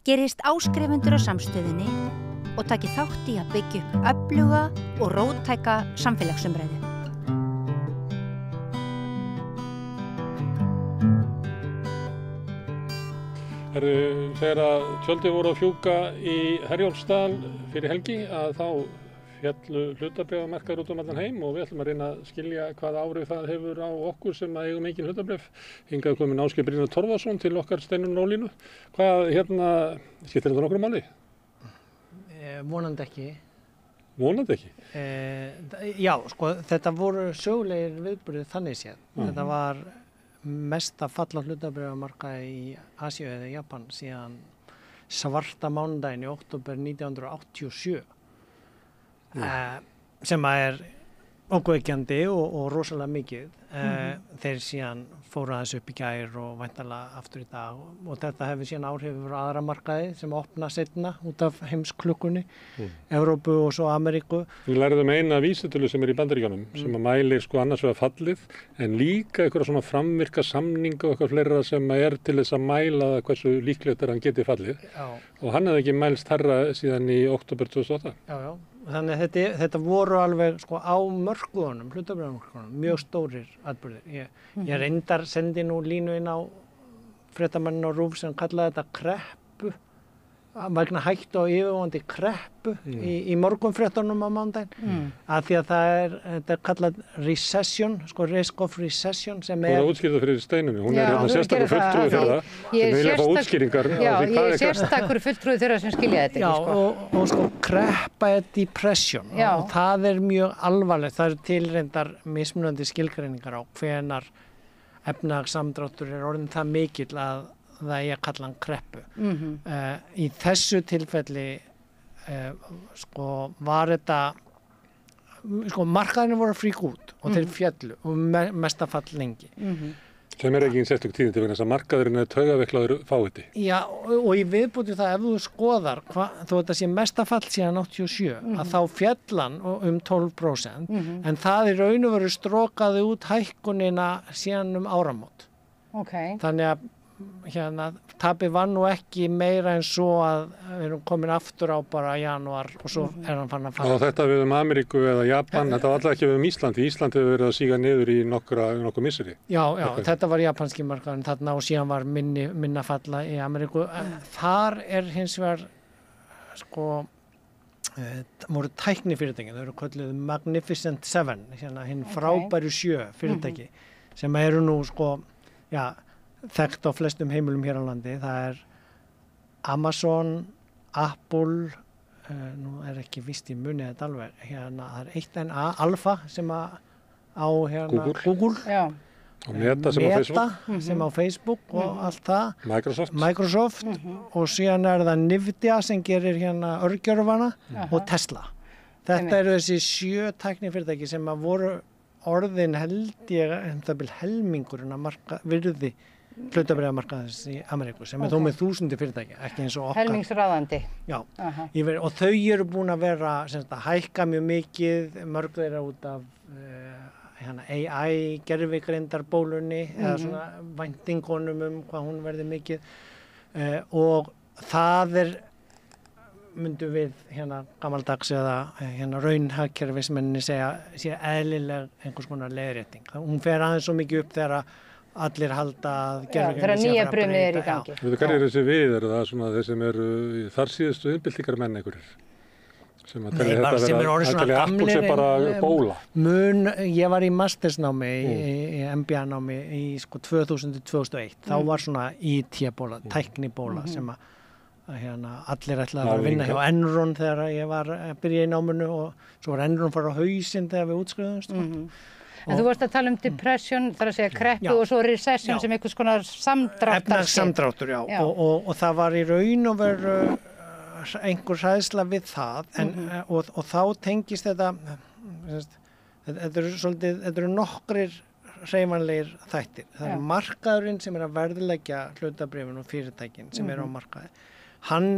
gerist áskrifendur á samstöðinni og taki þátt í að byggja upp öfluga og róttæka samfélagsumræðu. Þegar að tjöldi voru að fjúka í Herjólfsdal fyrir helgi að þá fjallu hlutabréfamarkaðir út allan heim og við ætlum að reyna að skilja hvað áhrif það hefur á okkur sem að eigum engin hlutabréf. Hingað komin Ásgeir Brynjar Torfason til okkar Steinunn Ólínu. Hvað skiptir þetta nokkru máli? Vonandi ekki. Vonandi ekki? Já, sko, þetta voru sögulegir viðburðir þannig séð. Þetta var mesta fall á hlutabréfamarkaði í Asíu eða Japan síðan svarta mánudaginn í október 1987 sem er ókveikjandi og rosalega mikið. Þeir síðan fóru aðeins upp í gær og væntanlega aftur í dag og þetta hefur síðan áhrif yfir aðra markaði sem opna seinna út af heimsklukkunni, Evrópu og svo Ameríku. Við lærðum eina vísitölu sem í Bandaríkjunum sem að mælir annars vegar fallið en líka einhverja svona framvirka samninga og eitthvað fleira sem til þess að mæla hversu líklegt hann geti fallið. Já. Og hann hefði ekki mælst hærra síðan í október 2008. Já. Þannig að þetta voru alveg á mörkuðunum, hlutabréfamörkuðunum, mjög stórir atburðir. Ég reyndar sendi nú línu inn á fréttamanninn á RÚV sem kallaði þetta kreppu, vegna hættu á yfirvofandi kreppu í morgunfréttunum á mánudaginn. Af því að þetta kallað recession, risk of recession sem Þú að útskýra það fyrir Steinunni, hún sérstakur fulltrúi þeirra sem vilja fá útskýringar. Já, ég er sérstakur fulltrúi þeirra sem skilja þetta ekki. Já, og kreppa er depression og það er mjög alvarlegt. Það eru tilreyndar mismunandi skilgreiningar á hvenær efnahagssamdráttur orðinn það mikill að það ég kalla hann kreppu. Í þessu tilfelli var þetta markaðinu voru að fríka út og þeir fjallu og mesta fall lengi. Sem ekki sérstök tíðindi vegna þess að markaðurinn taugaveiklaður fáiði. Já, og í viðbóti það ef þú skoðar þó þetta sé mesta fall síðan 87 að þá fjallan 12% en það í raun og veru strokaði út hækkunina síðan áramót. Þannig að tapið var nú ekki meira en svo að við erum komin aftur á bara janúar og svo hann fann að fara. Og þetta við Ameríku eða Japan, þetta var alltaf ekki við Ísland. Ísland hefur verið að síga niður í nokkur misseri. Já, þetta var japanski markaðurinn þarna og síðan var minna falla í Ameríku. Þar hins vegar voru tæknifyrirtæki, þau eru kölluð Magnificent Seven, hinn frábæru 7 fyrirtæki sem eru nú þekkt á flestum heimilum hér á landi. Það Amazon, Apple, nú ekki víst í muni þetta alveg, það eitt Alpha sem á Google. Já. Og Meta sem á Facebook og allt það. Microsoft. Og síðan það Nvidia sem gerir örgjörvana og Tesla. Þetta eru þessi 7 tæknifyrirtæki sem voru orðin held ég helmingurinn að virði hlutabréfamarkaðins í Ameríku sem þó með 1000 fyrirtæki, ekki eins og okkar. Helmingsráðandi. Já, og þau eru búin að vera að hækka mjög mikið, mörg þeirra út af AI gervigreindarbólunni eða svona væntingunum hvað hún verði mikið og það myndum við gamaldags eða raunhagkerfismenninni sé eðlileg einhvers konar leiðrétting. Hún fer aðeins svo mikið upp þegar allir halda að þegar nýja brumið í gangi. Hverju þessi við? Það svona þeir sem eru þar síðustu innbyltingar menn einhverjir? Sem að telja þetta vera Apple sem bara bóla. Ég var í mastersnámi, í MBA-námi í 2000-2001. Þá var svona IT-bóla, tæknibóla sem að allir ætlaði að vinna hjá Enron þegar ég var að byrja í náminu og svo var Enron fara á hausinn þegar við útskrifuðumst. En þú varst að tala depression, þar að segja kreppu og svo recession sem einhvers konar samdráttar. Samdráttur, já. Og það var í raun og veru einhver hræðsla við það og þá tengist þetta eru nokkrir hreyfanlegir þættir. Það markaðurinn sem að verðleggja hlutabréfin og fyrirtækin sem eru á markaði. Hann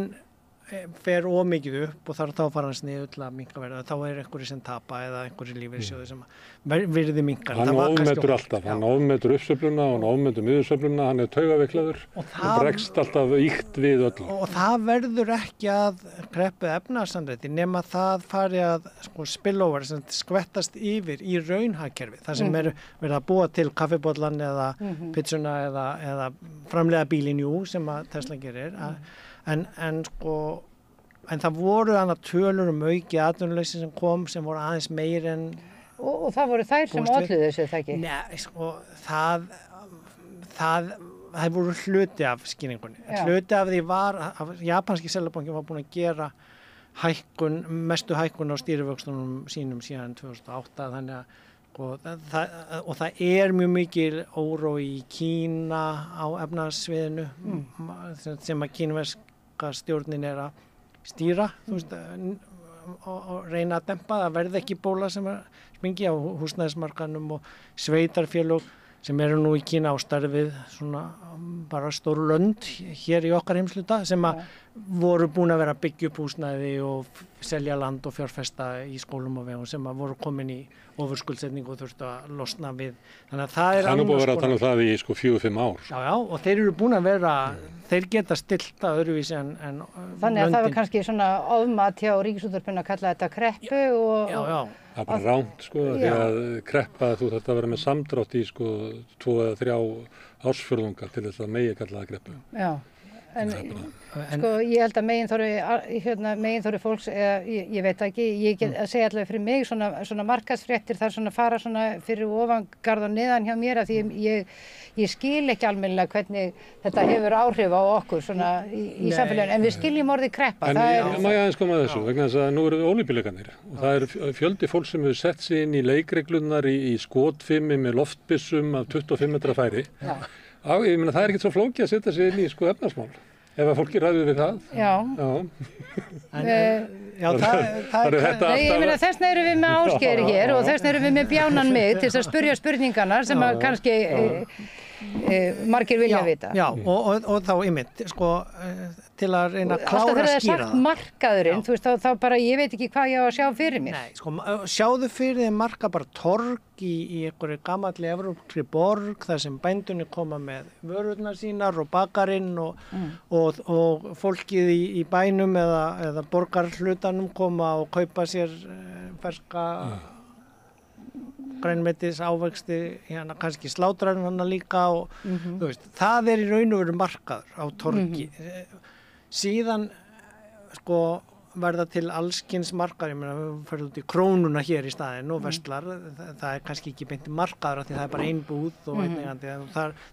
fer ómikið upp og þá fara hans niður til að minnka verða, þá einhverju sem tapa eða einhverju lífeyrissjóði sem virði minnkar. Hann ofmetur alltaf, hann ofmetur uppsveifluna og hann ofmetur miðursveifluna, hann taugaveiklaður og bregst alltaf ýkt við öllu. Og það verður ekki að kreppu efnahagssamdrætti nema það fari að spillover sem skvettast yfir í raunhagkerfi, þar sem verið að búa til kaffibollan eða pizzuna eða framleiða bílinn sem að Tesla gerir. En það voru annað tölur aukið atvinnuleysi sem kom sem voru aðeins meir en... Og það voru þær sem olluðu þessu, það ekki? Nei, það voru hluti af skýringunni. Hluti af því var að japanski seðlabanki var búin að gera mestu hækkun á stýrivöxtunum sínum síðan 2008, þannig að og það mjög mikil óró í Kína á efnahagssviðinu sem að kínverska stjórnin að stýra og reyna að dempa. Það verði ekki bóla sem springi á húsnæðismarkaðnum og sveitarfélög sem eru nú í Kína á starfið svona bara stór lönd hér í okkar heimshluta sem að voru búin að vera að byggja upp húsnæði og selja land og fjárfesta í skólum og vegum sem að voru komin í ofurskuldsetningu og þurftu að losna við. Þannig að það er búin að vera að tala um það í 4-5 ár. Já, og þeir eru búin að vera, þeir geta stilt að öðruvísi en þannig að það var kannski svona ofmat hjá Ríkisútvarpinu að kalla þetta kreppu og... Já. Það er bara ránt því að kreppa þú þarft að vera með samdrátt í 2 eða 3 ársfjórðunga til þess að megi kalla það kreppu. Já. En ég held að meginþorri fólks, ég veit ekki, ég get að segja allavega fyrir mig svona markaðsfréttir þar svona fara svona fyrir ofangarð og neðan hjá mér að því ég skil ekki almennilega hvernig þetta hefur áhrif á okkur svona í samfélaginu, en við skiljum orðið kreppa. En má ég aðeins koma að þessu, vegna þess að nú eru ólympíuleikarnir og það er fjöldi fólk sem hefur sett sig inn í leikreglurnar í skotfimi með loftbyssum af 25 metra færi. Ég meina það er ekkert svo flókið að setja sig inn í efnahagsmál. Ef að fólki ræður við það. Ég meina þessna eru við með Ásgeiri hér og þessna eru við með Bjánan mig til þess að spyrja spurningarnar sem að kannski margir vilja vita. Já, og þá einmitt, til að reyna að klára að skýra það. Alltaf þegar það er sagt markaðurinn, þú veist, þá bara, ég veit ekki hvað ég á að sjá fyrir mér. Nei, sjáðu fyrir þið marka bara torg í einhverju gamalli evrópskri borg, þar sem bændunni koma með vörurnar sínar og bakarinn og fólkið í bænum eða borgarhlutanum koma og kaupa sér ferska grænmetis, ávexti, kannski slátrarinn hana líka og þú veist, það í raun og veru markaður á torgi. Síðan verða til allskyns markaður, ég meina við ferðum út í Krónuna hér í staðinn og verslar, það kannski ekki beint markaður af því það er bara ein búð og einnig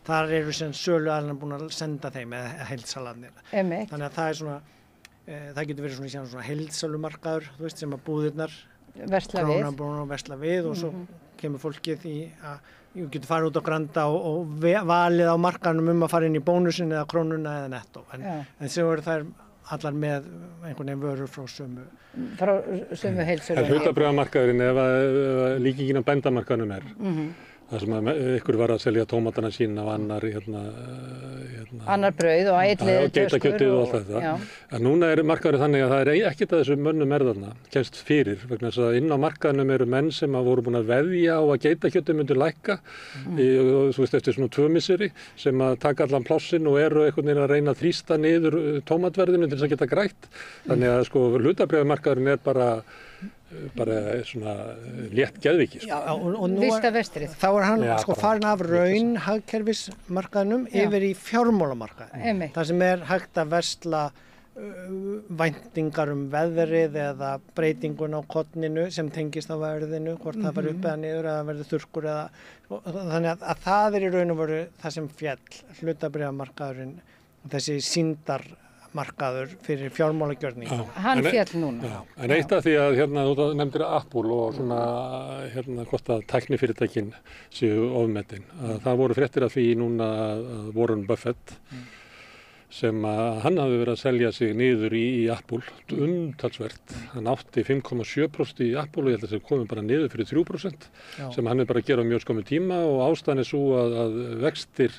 þar eru sem söluaðilar búin að senda þeim eða heildsalarnir. Þannig að það svona, það getur verið svona heildsalumarkaður, þú veist, sem að búðirnar Krónan búin að versla við og svo kemur fólkið í að þú getur farið út á Granda og valið á markaðnum að fara inn í bónusin eða Krónuna eða Netto. En sem eru þær allar með einhvern veginn vörur frá sömu heildsölu. Hlutabréfamarkaðurinn ef líkingin á bændamarkaðnum það sem að ykkur var að selja tómatana sín af annar brauð og ætlið geitakjötið og allt þetta. En núna markaðurinn þannig að það er ekkert að þessum mönnum þarna kemst fyrir, vegna þess að inn á markaðnum eru menn sem að voru búin að veðja á að geitakjötið myndi lækka þú veist eftir svona 2 misseri sem að taka allan plássin og eru einhvern veginn að reyna að þrýsta niður tómatverðinu til þess að geta grætt. Þannig að hlutabréfamarkaðurinn er bara svona létt geðviki. Vista vestrið. Þá er hann farin af raunhagkerfismarkaðnum yfir í fjármálamarkaðin. Það sem er hægt að versla væntingar veðrið eða breytingun á korninu sem tengist á verðinu, hvort það verður upp eða niður eða verður þurrkur þannig að það í raun og veru það sem féll hlutabréfamarkaðurinn, þessi sýndarmarkaður fyrir fjármálagjörning. Hann féll núna. En eitt af því að þú nefndir Apple og svona hvort að tæknifyrirtækin séu ofmetin. Það voru fréttir af því núna að Warren Buffett sem að hann hafði verið að selja sig niður í Apple umtalsvert. Hann átti 5,7% í Apple og ég held að það komið bara niður fyrir 3% sem hann bara að gera á mjög skömmu tíma og ástæðan er svo að vextir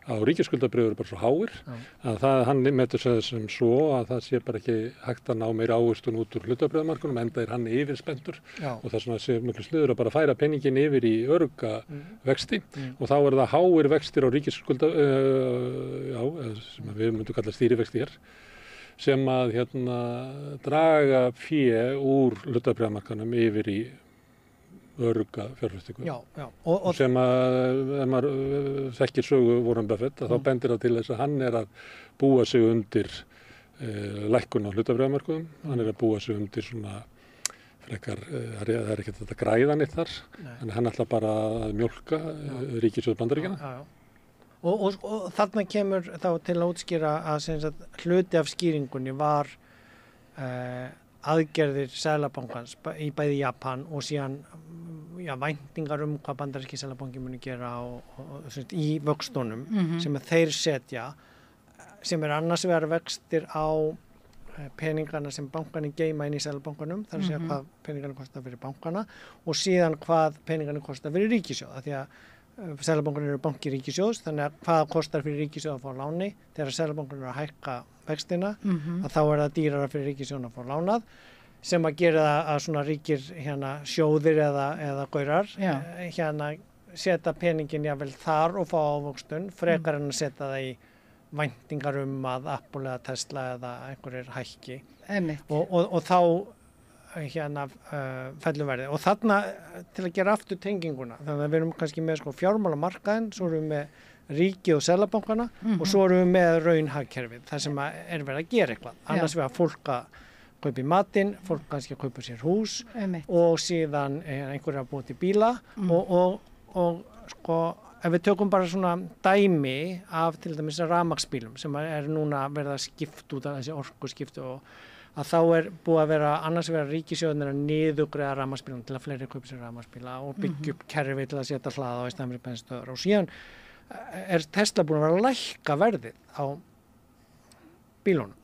á ríkisskuldabréfum eru bara svo háir að hann metur sig sem svo að það sé bara ekki hægt að ná meiri ávöxtun út úr hlutabréfamarkaðnum, enda hann yfirspenntur og það sé miklu sniður að bara færa peningin yfir í örugga vexti og þá það háir vextir á sem við myndum kalla stýrivexti hér, sem að draga fé úr hlutabréfamarkaðnum yfir í örugga fjárfestingu. Og sem að ef maður þekkir sögu Warren Buffett þá bendir það til þess að hann að búa sig undir lækkun á hlutabréfamarkaðum, hann að búa sig undir svona frekar, það ekki þetta græða neitt þar, en hann ætla bara að mjólka ríkissjóð Bandaríkjanna. Og þarna kemur þá til að útskýra að hluti af skýringunni var aðgerðir Seðlabankans í bæði Japan og síðan væntingar hvað bandaríski Seðlabanki muni gera í vöxtunum sem þeir setja, sem annars vegar vextir á peningana sem bankarnir geyma inn í Seðlabankanum, þar að segja hvað peningarnir kosta fyrir bankana og síðan hvað peningarnir kosta fyrir ríkissjóð, af því að Seðlabankarnir eru banki ríkissjóðs, þannig að hvað kostar fyrir ríkissjóð að fá láni þegar Seðlabankarnir eru að hækka vextina, að þá það dýrara fyrir ríkissjóðan að fá lánað, sem að gera það að svona ríkir sjóðir eða gaurar setja peningin jável þar og fá ávöxtun frekar en að setja það í væntingar að Apple eða Tesla eða einhverjir hækki og þá fellur verðið og þarna til að gera aftur tenginguna, þannig að við erum kannski með fjármálamarkaðinn, svo erum við með ríki og Seðlabankana og svo erum við með raunhagkerfið, þar sem verið að gera eitthvað, annars við að fólk að kaupa í matinn, fólk kannski að kaupa sér hús og síðan einhverja að búa til bíla og ef við tökum bara svona dæmi af til dæmis rafmagnsbílum sem núna verið að skipta út af þessi orkuskiptu og að þá búið að vera annars vera ríkissjóðnir að niðugreiða rafmagnsbílum til að fleiri kaupa sér rafmagnsbíla og byggja upp kerfi til að setja hlaða á í stæðan fyrir bensinstöðvar og síðan Tesla búin að vera að lækka verðið á bílunum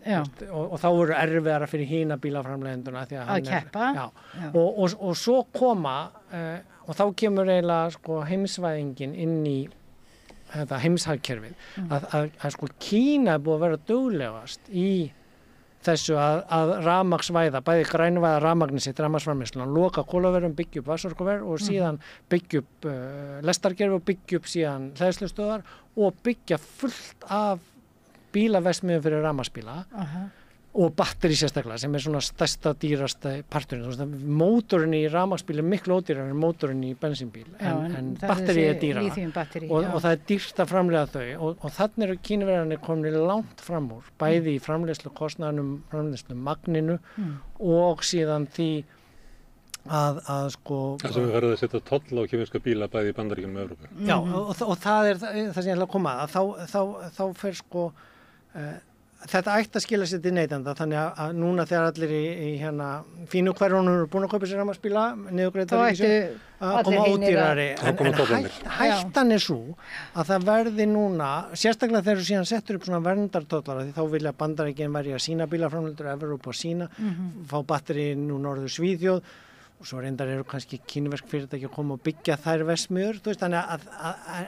og þá voru erfiðara fyrir hina bílaframleiðenduna að keppa og svo koma og þá kemur eiginlega heimsvæðingin inn í þetta heimshagkerfið að Kína búið að vera duglegast í þessu að rafmagnsvæða, bæði grænvæða rafmagnið sitt, rafmagnsframleiðslu, loka kolaverum, byggja upp vatnsorkuver og síðan byggja upp lestarkerfi og byggja upp síðan hleðslustöðvar og byggja fullt af bílaverksmiðjum fyrir rafmagnsbíla og batteri sérstaklega sem svona stærsta dýrasta parturinn. Mótorinn í rafmagnsbíl miklu ódýrar en mótorinn í bensínbíl en batteri dýrara og það dýrt að framleiða þau og þannig eru Kínverjarnir komin langt fram úr, bæði í framleiðslukostnaðinum, framleiðslumagninu og síðan því að Það sem við verðum að setja tolla á kínverska bíla bæði í Bandaríkjunum og Evrópu. Já, og það það sem ég ætla að koma að þá fer þetta ætti að skila sér til neytenda, þannig að núna þegar allir í fínu hverjunum eru búin að kaupa sér rafmagnsbíla, niðurgreiddar að koma ódýrari, en hættan sú að það verði núna, sérstaklega þegar þú síðan settur upp svona verndartollara, því þá vilja Bandaríkin verja sína bílaframleiðendur, Evrópu og sína, fá batteri nú norður Svíþjóð og svo reyndar eru kannski kínversk fyrirtæki að koma og byggja þær verksmiðjur, þannig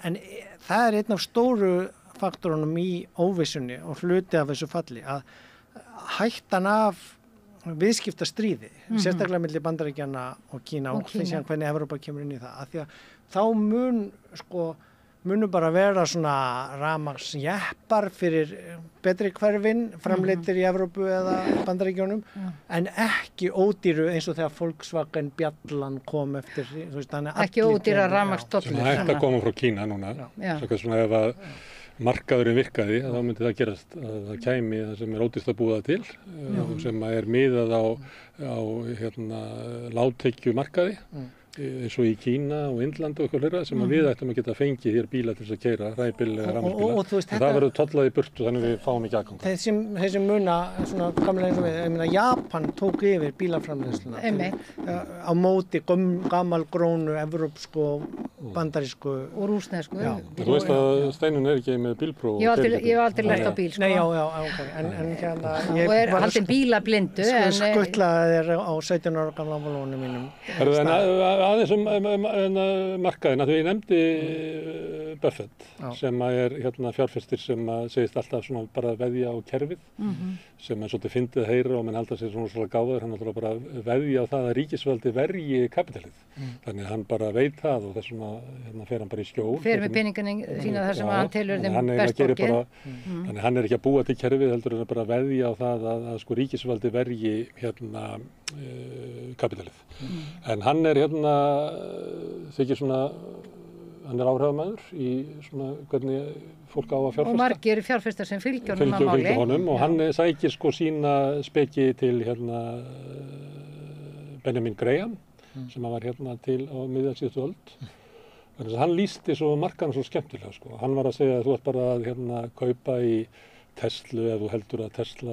en það einn af stóru faktorunum í óvissunni og hluti af þessu falli að hættan af viðskiptastríði, sérstaklega milli Bandaríkjanna og Kína og síðan hvernig Evrópa kemur inn í það, af því að þá munu bara vera svona rafmagnsjeppar fyrir betri hverfin framleiddir í Evrópu eða Bandaríkjunum en ekki ódýru eins og þegar Volkswagen Bjallan kom eftir, ekki ódýra rafmagnsdollur sem hægt að koma frá Kína núna, svona ef að markaðurinn virkaði, þá myndi það gerast að það kæmi það sem ódýrt að búa það til sem miðað á lágtekjumarkaði eins og í Kína og Indland og eitthvað fleira sem við ættum að geta fengið hér bíla til þess að keyra ræðbíla rafmagnsbíla en það verður tollað í burtu þannig við fáum ekki aðgang. Þessi muna svona gamla eins og við, Japan tók yfir bílaframleiðsluna á móti gamalgrónu evrópsku og bandarísku og rússnesku. Þú veist að Steinunn ekki með bílpróf. Ég hef aldrei lært á bíl sko. Nei, ok, en og haldin bílablindu skuttlaði þér á 17 ára gamla volónu mínum. aðeins markaðina, því ég nefndi Buffett sem er fjárfestir sem segist alltaf svona bara veðja á kerfið sem svolítið fyndið að heyra og menn halda sér svona gáður, hann náttúrulega bara veðja á það að ríkisvaldi verji kapitalið. Þannig að hann bara veit það og þess vegna fer hann bara í skjól. Fer með peningana sína þar sem hann telur þeim best borgið. Þannig hann er ekki að búa til kerfið, heldur hann bara veðja á það að sko ríkisvaldi verji kapitalið. En hann er þykir svona, hann er áhrifamaður í svona hvernig fólk á að fjárfesta. Og margir fjárfestar sem fylgja honum og hann sækir sko sína speki til Benjamin Graham sem var til á miðja síðustu öld. Þannig að hann lýsti svo markaðan svo skemmtilega sko. Hann var að segja að þú ert bara að kaupa í Tesla ef þú heldur að Tesla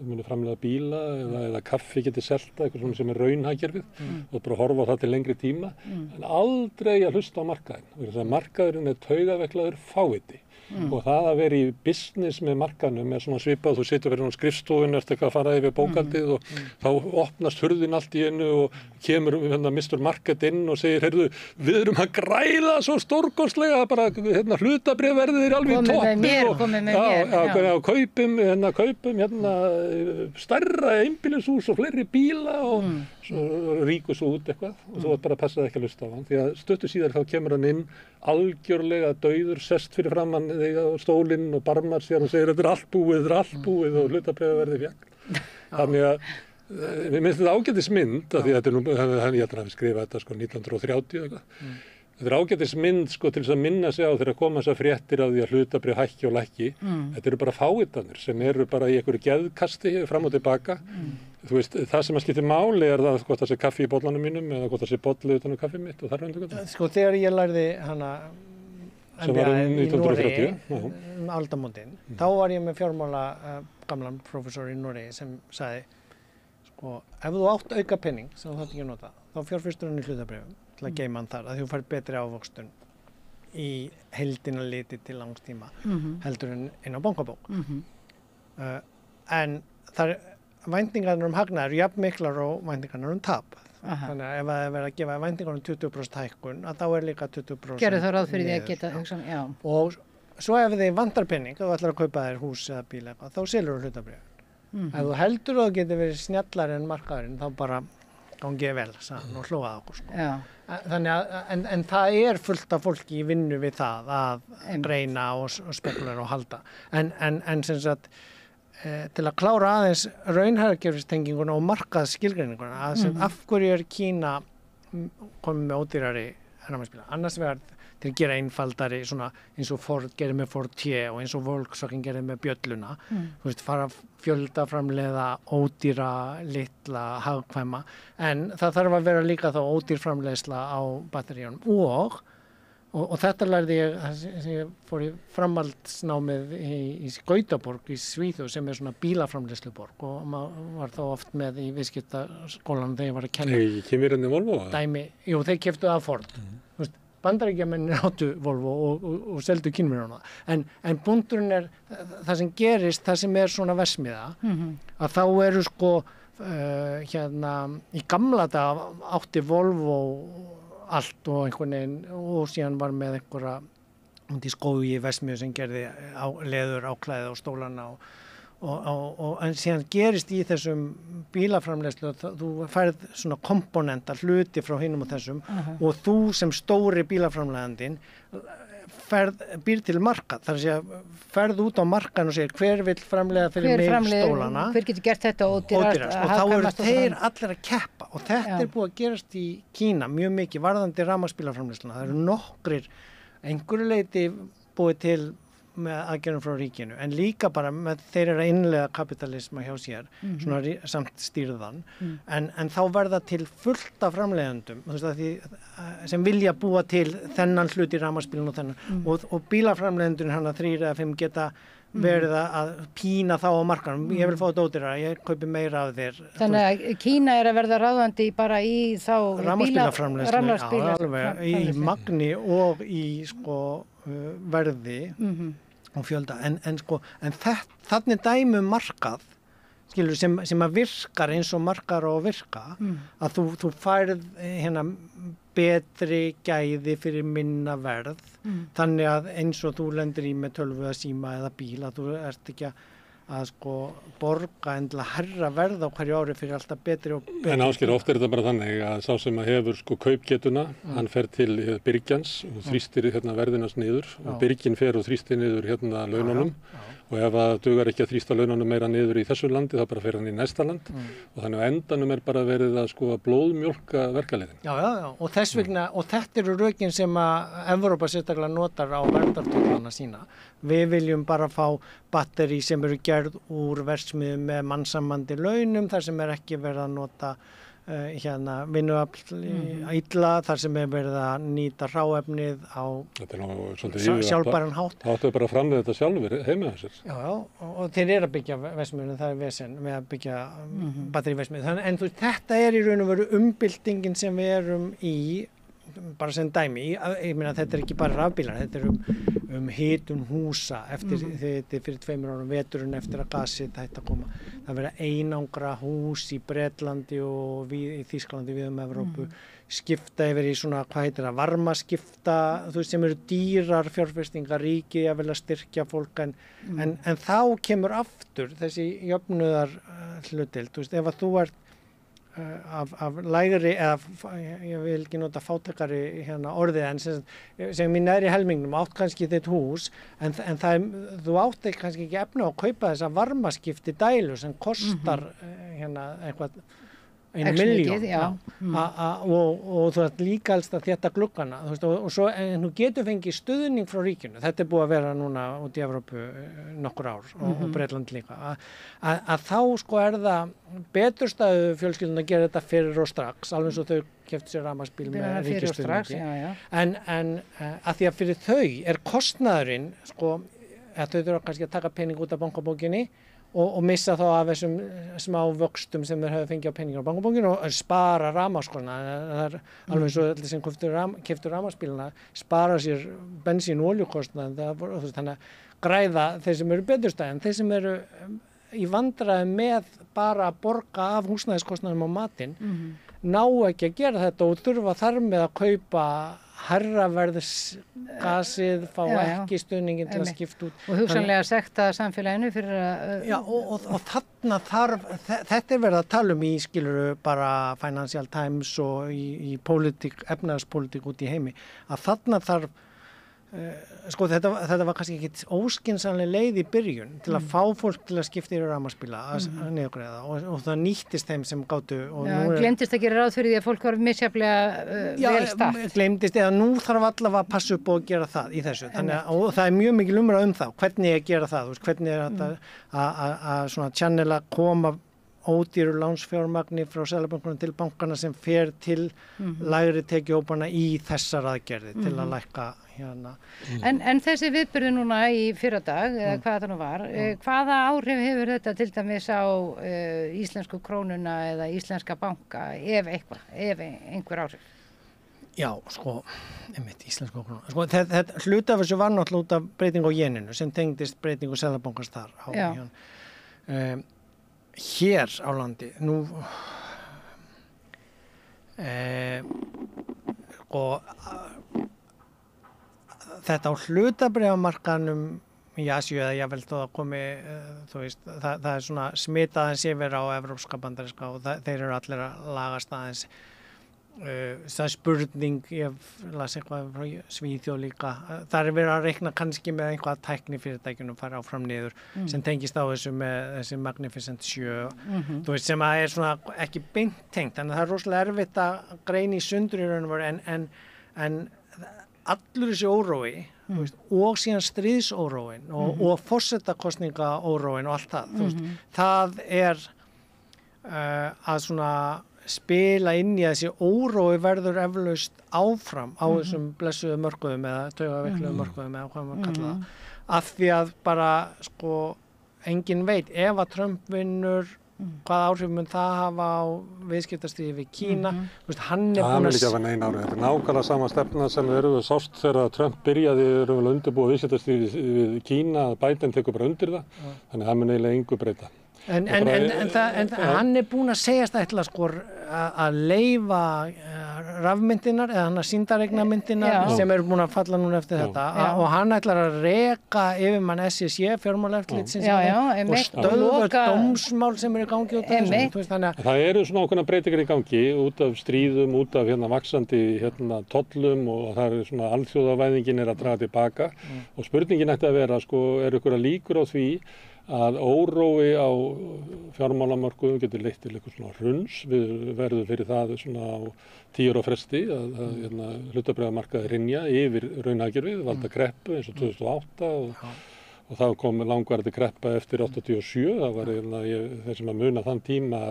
muni framleiða bíla eða kaffi geti selta, eitthvað sem er raunhagkerfið og bara horfa á það til lengri tíma en aldrei að hlusta á markaðinn. Markaðurinn er taugaveiklaður fáviti og það að vera í business með markaðnum er svona svipað, þú situr verið á skrifstofun, ert eitthvað að fara yfir bókaldið og þá opnast hurðin allt í einu og kemur Mr. Market inn og segir, heyrðu, við erum að græða svo stórkostlega, bara hlutabréfverðið er alveg í toppnum og kaupum stærra einbýlishús og fleiri bíla og svo ríku svo út eitthvað og þú bara passaði ekki að hlusta á hann því að stuttu síðar þá kemur hann inn algjörlega dauður, sest fyrir framann á stólinn og barmar sér og segir þetta er allt búið og hlutabréfverðið fjall. Þannig að mér finnst þetta ágætismynd af því að þetta ég held að hafi skrifað þetta sko 1930 eitthvað. Þetta er ágætismynd sko til þess að minna sig á þegar koma þessar fréttir af því að hlutabréf hækki og lækki. Þetta eru bara fávitanir sem eru bara í einhverju geðkasti fram og tilbaka. Þú veist, það sem að skiptir máli er það hvort það sé kaffi í bollanum mínum eða hvort það sé bolli utan á kaffið mitt og þar er þetta. Sko þegar ég lærði hana MBA í Noregi aldamótin, þá var ég með fjármála gamlan prófessor í Noregi sem sagði sko, ef þú átt auka penning sem þú þarft ekki að nota, þá fjárfestir hann í hlutabréfum til að geyma hann þar, að þú fær betri ávöxtun í heildina liti til langs tíma heldur en inn á bankabók. En þar væntingarnar hagnaður eru jafn miklar og væntingarnar tap. Þannig að ef það er verið að gefa væntingar 20% hækkun, að þá er líka 20% Gerðu þá ráð fyrir því að geta hugsan, já. Og svo ef þið vantar penning og þú ætlar að kaupa þér hús eða bíl eitthvað, þá selur þú hlutabréf. Ef þú heldur að þú getur verið snjallari en markaðurinn, þá bara gangið vel, sann, og hlóað okkur. Sko. Þannig að, en það er fullt af fólki í vinnu við það að reyna og spekulera og halda. En sem sagt, til að klára aðeins raunhagkerfistenginguna og markaðsskilgreininguna af hverju er Kína komið með ódýrari rafmagnsbíla, annars vegar til að gera einfaldari svona eins og Ford gerir með Ford T og eins og Volkswagen gerir með bjölluna, þú veist, fara fjölda framleiða ódýra litla hagkvæma, en það þarf að vera líka þá ódýr framleiðsla á batteríunum og þetta lærði ég sem ég fór í framhaldsnámið í Gautaborg í Svíþjóð sem er svona bílaframleiðsluborg og maður var þá oft með í viðskiptaskólanum þegar ég var að kenna. Kemur henni Volvo? Dæmi, jú, þeir keyptu að Ford. Bandaríkjamennir áttu Volvo og seldu Kínverjana. En punkturinn er það sem gerist, það sem er svona versmiða, að þá eru sko í gamla daga átti Volvo allt og einhvern veginn og síðan var með einhverja út í skógi í versmiðu sem gerði leður áklæði og stólana en síðan gerist í þessum bílaframleiðslu þú færð svona komponenta hluti frá hinum og þessum og þú sem stóri bílaframleiðandinn býr til markað, þar að segja ferð út á markaðin og segir hver vill framleiða fyrir mig stólana, hver getur gert þetta ódýrast og þá eru þeir allir að keppa og þetta er búið að gerast í Kína mjög mikið varðandi rafmagnsbílaframleiðsluna. Það eru nokkrir einhverju leyti búið til með aðgerðum frá ríkinu en líka bara með þeir eru að innlega kapitalisma hjá sér svona samt stýrðan en þá verða til fullt af framleiðendum sem vilja búa til þennan hlut í rafmagnsbílinn og þennan og bílaframleiðendurinn hann að 3 eða 5 geta verið að pína þá á markanum ég vil fá þetta ódýrara, ég kaupi meira af þér. Þannig að Kína er að verða ráðandi bara í þá rafmagnsbílaframleiðslu í magni og í sko verði og fjölda en þannig dæmi markað skilur, sem að virkar eins og markar og virka, að þú færð hérna betri gæði fyrir minna verð, þannig að eins og þú lendir í með tölvu eða síma eða bíl, að þú ert ekki að sko borga endilega herra verð á hverju ári fyrir alltaf betri og betri. En Ásgeir, oft þetta bara þannig að sá sem að hefur sko kaupgetuna, hann fer til byrgjans og þrýstir hérna verðinans niður og byrgin fer og þrýstir niður hérna laununum og ef það dugar ekki að þrýsta laununum meira niður í þessu landi þá bara fer hann í næsta land og þannig á endanum bara verið að sko blóðmjólka verkaliðin. Já, og þess vegna, og þetta eru rökin sem að Evrópa sérstaklega notar á verndartöflana sína. Við viljum bara fá batteri sem eru gerð úr verksmiðum með mannsamandi launum, þar sem ekki verið að nota vinnuafl illa, þar sem verið að nýta hráefnið á sjálfbæran hátt. Það áttu bara að framleiða þetta sjálfur heima þessir. Já, og þeir eru að byggja verksmiðjuna, það vesen með að byggja batteriverksmiðju. En þetta í raun og veru umbyltingin sem við erum í, bara sem dæmi, ég meina þetta ekki bara rafbílar, þetta hitun húsa eftir þetta fyrir 2 árum, veturinn eftir að gasið hætti að koma. Það verið einangra hús í Bretlandi og í Þýskalandi við Evrópu, skipta yfir í svona, hvað heitir það, varmaskipta, þú veist, sem eru dýrar fjárfestingar, ríkið að vilja styrkja fólk, en þá kemur aftur þessi jöfnuðar hlutild, þú veist, ef að þú ert af lægri, eða ég vil ekki nota fátækari orðið, en sem í neðri helmingnum átt kannski þitt hús, en þú átt kannski ekki efna að kaupa þessa varmaskipti dælu sem kostar eitthvað 1 milljón, og þú ert líka alls að þétta gluggana, og svo, en þú getur fengið stuðning frá ríkinu, þetta búið að vera núna út í Evrópu nokkur ár og Bretland líka, að þá sko það betur staðu fjölskyldun að gera þetta fyrir og strax, alveg svo þau keyptu sér rafmagnsbíl með ríkisstuðningi, en að því að fyrir þau kostnaðurinn, sko, að þau þurfa kannski að taka pening út af bankabókinni, og missa þá af þessum smá vöxtum sem þeir hafa fengið á peningin á bankabókinu og spara rafmagnskostnað. Það alveg svo allir sem keyptu rafmagnsbílana spara sér bensín- og oljukostnað, þannig að græða þeir sem eru betur staðin, þeir sem eru í vandræðum með bara að borga af húsnæðiskostnaðum á matinn, ná ekki að gera þetta og þurfa þar með að kaupa herraverðs gasið, fá ekki stuðningin til að skipta út. Og hugsanlega sekta samfélaginu fyrir að... Já, og þarna þetta verið að tala í skiluru bara Financial Times og í efnahagspólitík út í heimi, að þarna þarf, sko þetta var kannski ekki óskynsamleg leið í byrjun til að fá fólk til að skipta yfir rafmagnsbíla að niðurgreiða og það nýttist þeim sem gátu. Já, glemdist að gera ráð fyrir því að fólk var misjafnlega vel statt. Já, glemdist, eða nú þarf allavega að passa upp og gera það í þessu. Og það mjög mikil umræða það, hvernig að gera það, hvernig þetta að svona channela koma ódýru lánsfjármagni frá Seðlabankanum til bankana sem fer til lægri tekjuhópanna í þessar aðgerðir til að lækka En þessi viðburður núna í fyrradag, eða hvað það nú var, hvaða áhrif hefur þetta til dæmis á íslensku krónuna eða íslenska banka, ef einhver áhrif? Já, sko, íslensku krónuna. Sko, þetta hluta af þessu var náttúrulega út af breytingu á jeninu sem tengdist breytingu Seðlabankans þar á hér á landi. Nú, þetta á hlutabréfamarkaðnum í Asíu eða jafnvel þó að komi, þú veist, það svona smitað aðeins yfir á evrópska bandaríska og þeir eru allir að lagast aðeins. Það spurning, ég las eitthvað frá Svíþjóð líka, það verið að reikna kannski með einhvað tæknifyrirtækjunum fara áfram niður sem tengist á þessu með þessi Magnificent 7, þú veist, sem að svona ekki beint tengt, þannig að það rosalega erfitt að greina í sundur í raun og veru en allur þessi órói og síðan stríðsóróin og forsetakosningaóróin og allt það, þú veist, það að svona spila inn í að þessi órói verður eflaust áfram á þessum blessuðu mörkuðum eða taugaveikluðu mörkuðum eða hvað maður kalla það, af því að bara sko enginn veit ef að Trump vinnur hvað áhrif mun það hafa á viðskiptastríði við Kína. Hann er búinn að... Það var neina áhrif. Þetta er nákvæmlega sama stefna sem sást þegar Trump byrjaði undirbúa viðskiptastríði við Kína, að Biden tekur bara undir það, þannig að það mun eiginlega engu breyta. En hann búinn að segjast ætla sko að leyfa rafmyndinar eða hann að sýndaregnamyndinar sem eru búin að falla núna eftir þetta og hann ætlar að reka yfirmann SSC fjármálaeftirlitsins og stöðva dómsmál sem eru í gangi út af þessu. Það eru svona ákveðnar breytingar í gangi út af stríðum, út af vaxandi tollum og það er svona alþjóðavæðingin að draga tilbaka og spurningin ætti að vera sko er ykkur að líkur á því að órói á fjármálamörkuðum getur leitt til eitthvað svona hruns. Við verðum fyrir það svona á 10 ára fresti að hlutabréfamarkaði hrynja yfir raunhagkerfið, valda kreppu eins og 2008 og það kom langvarandi kreppa eftir 87. Það var þeir sem að muna þann tíma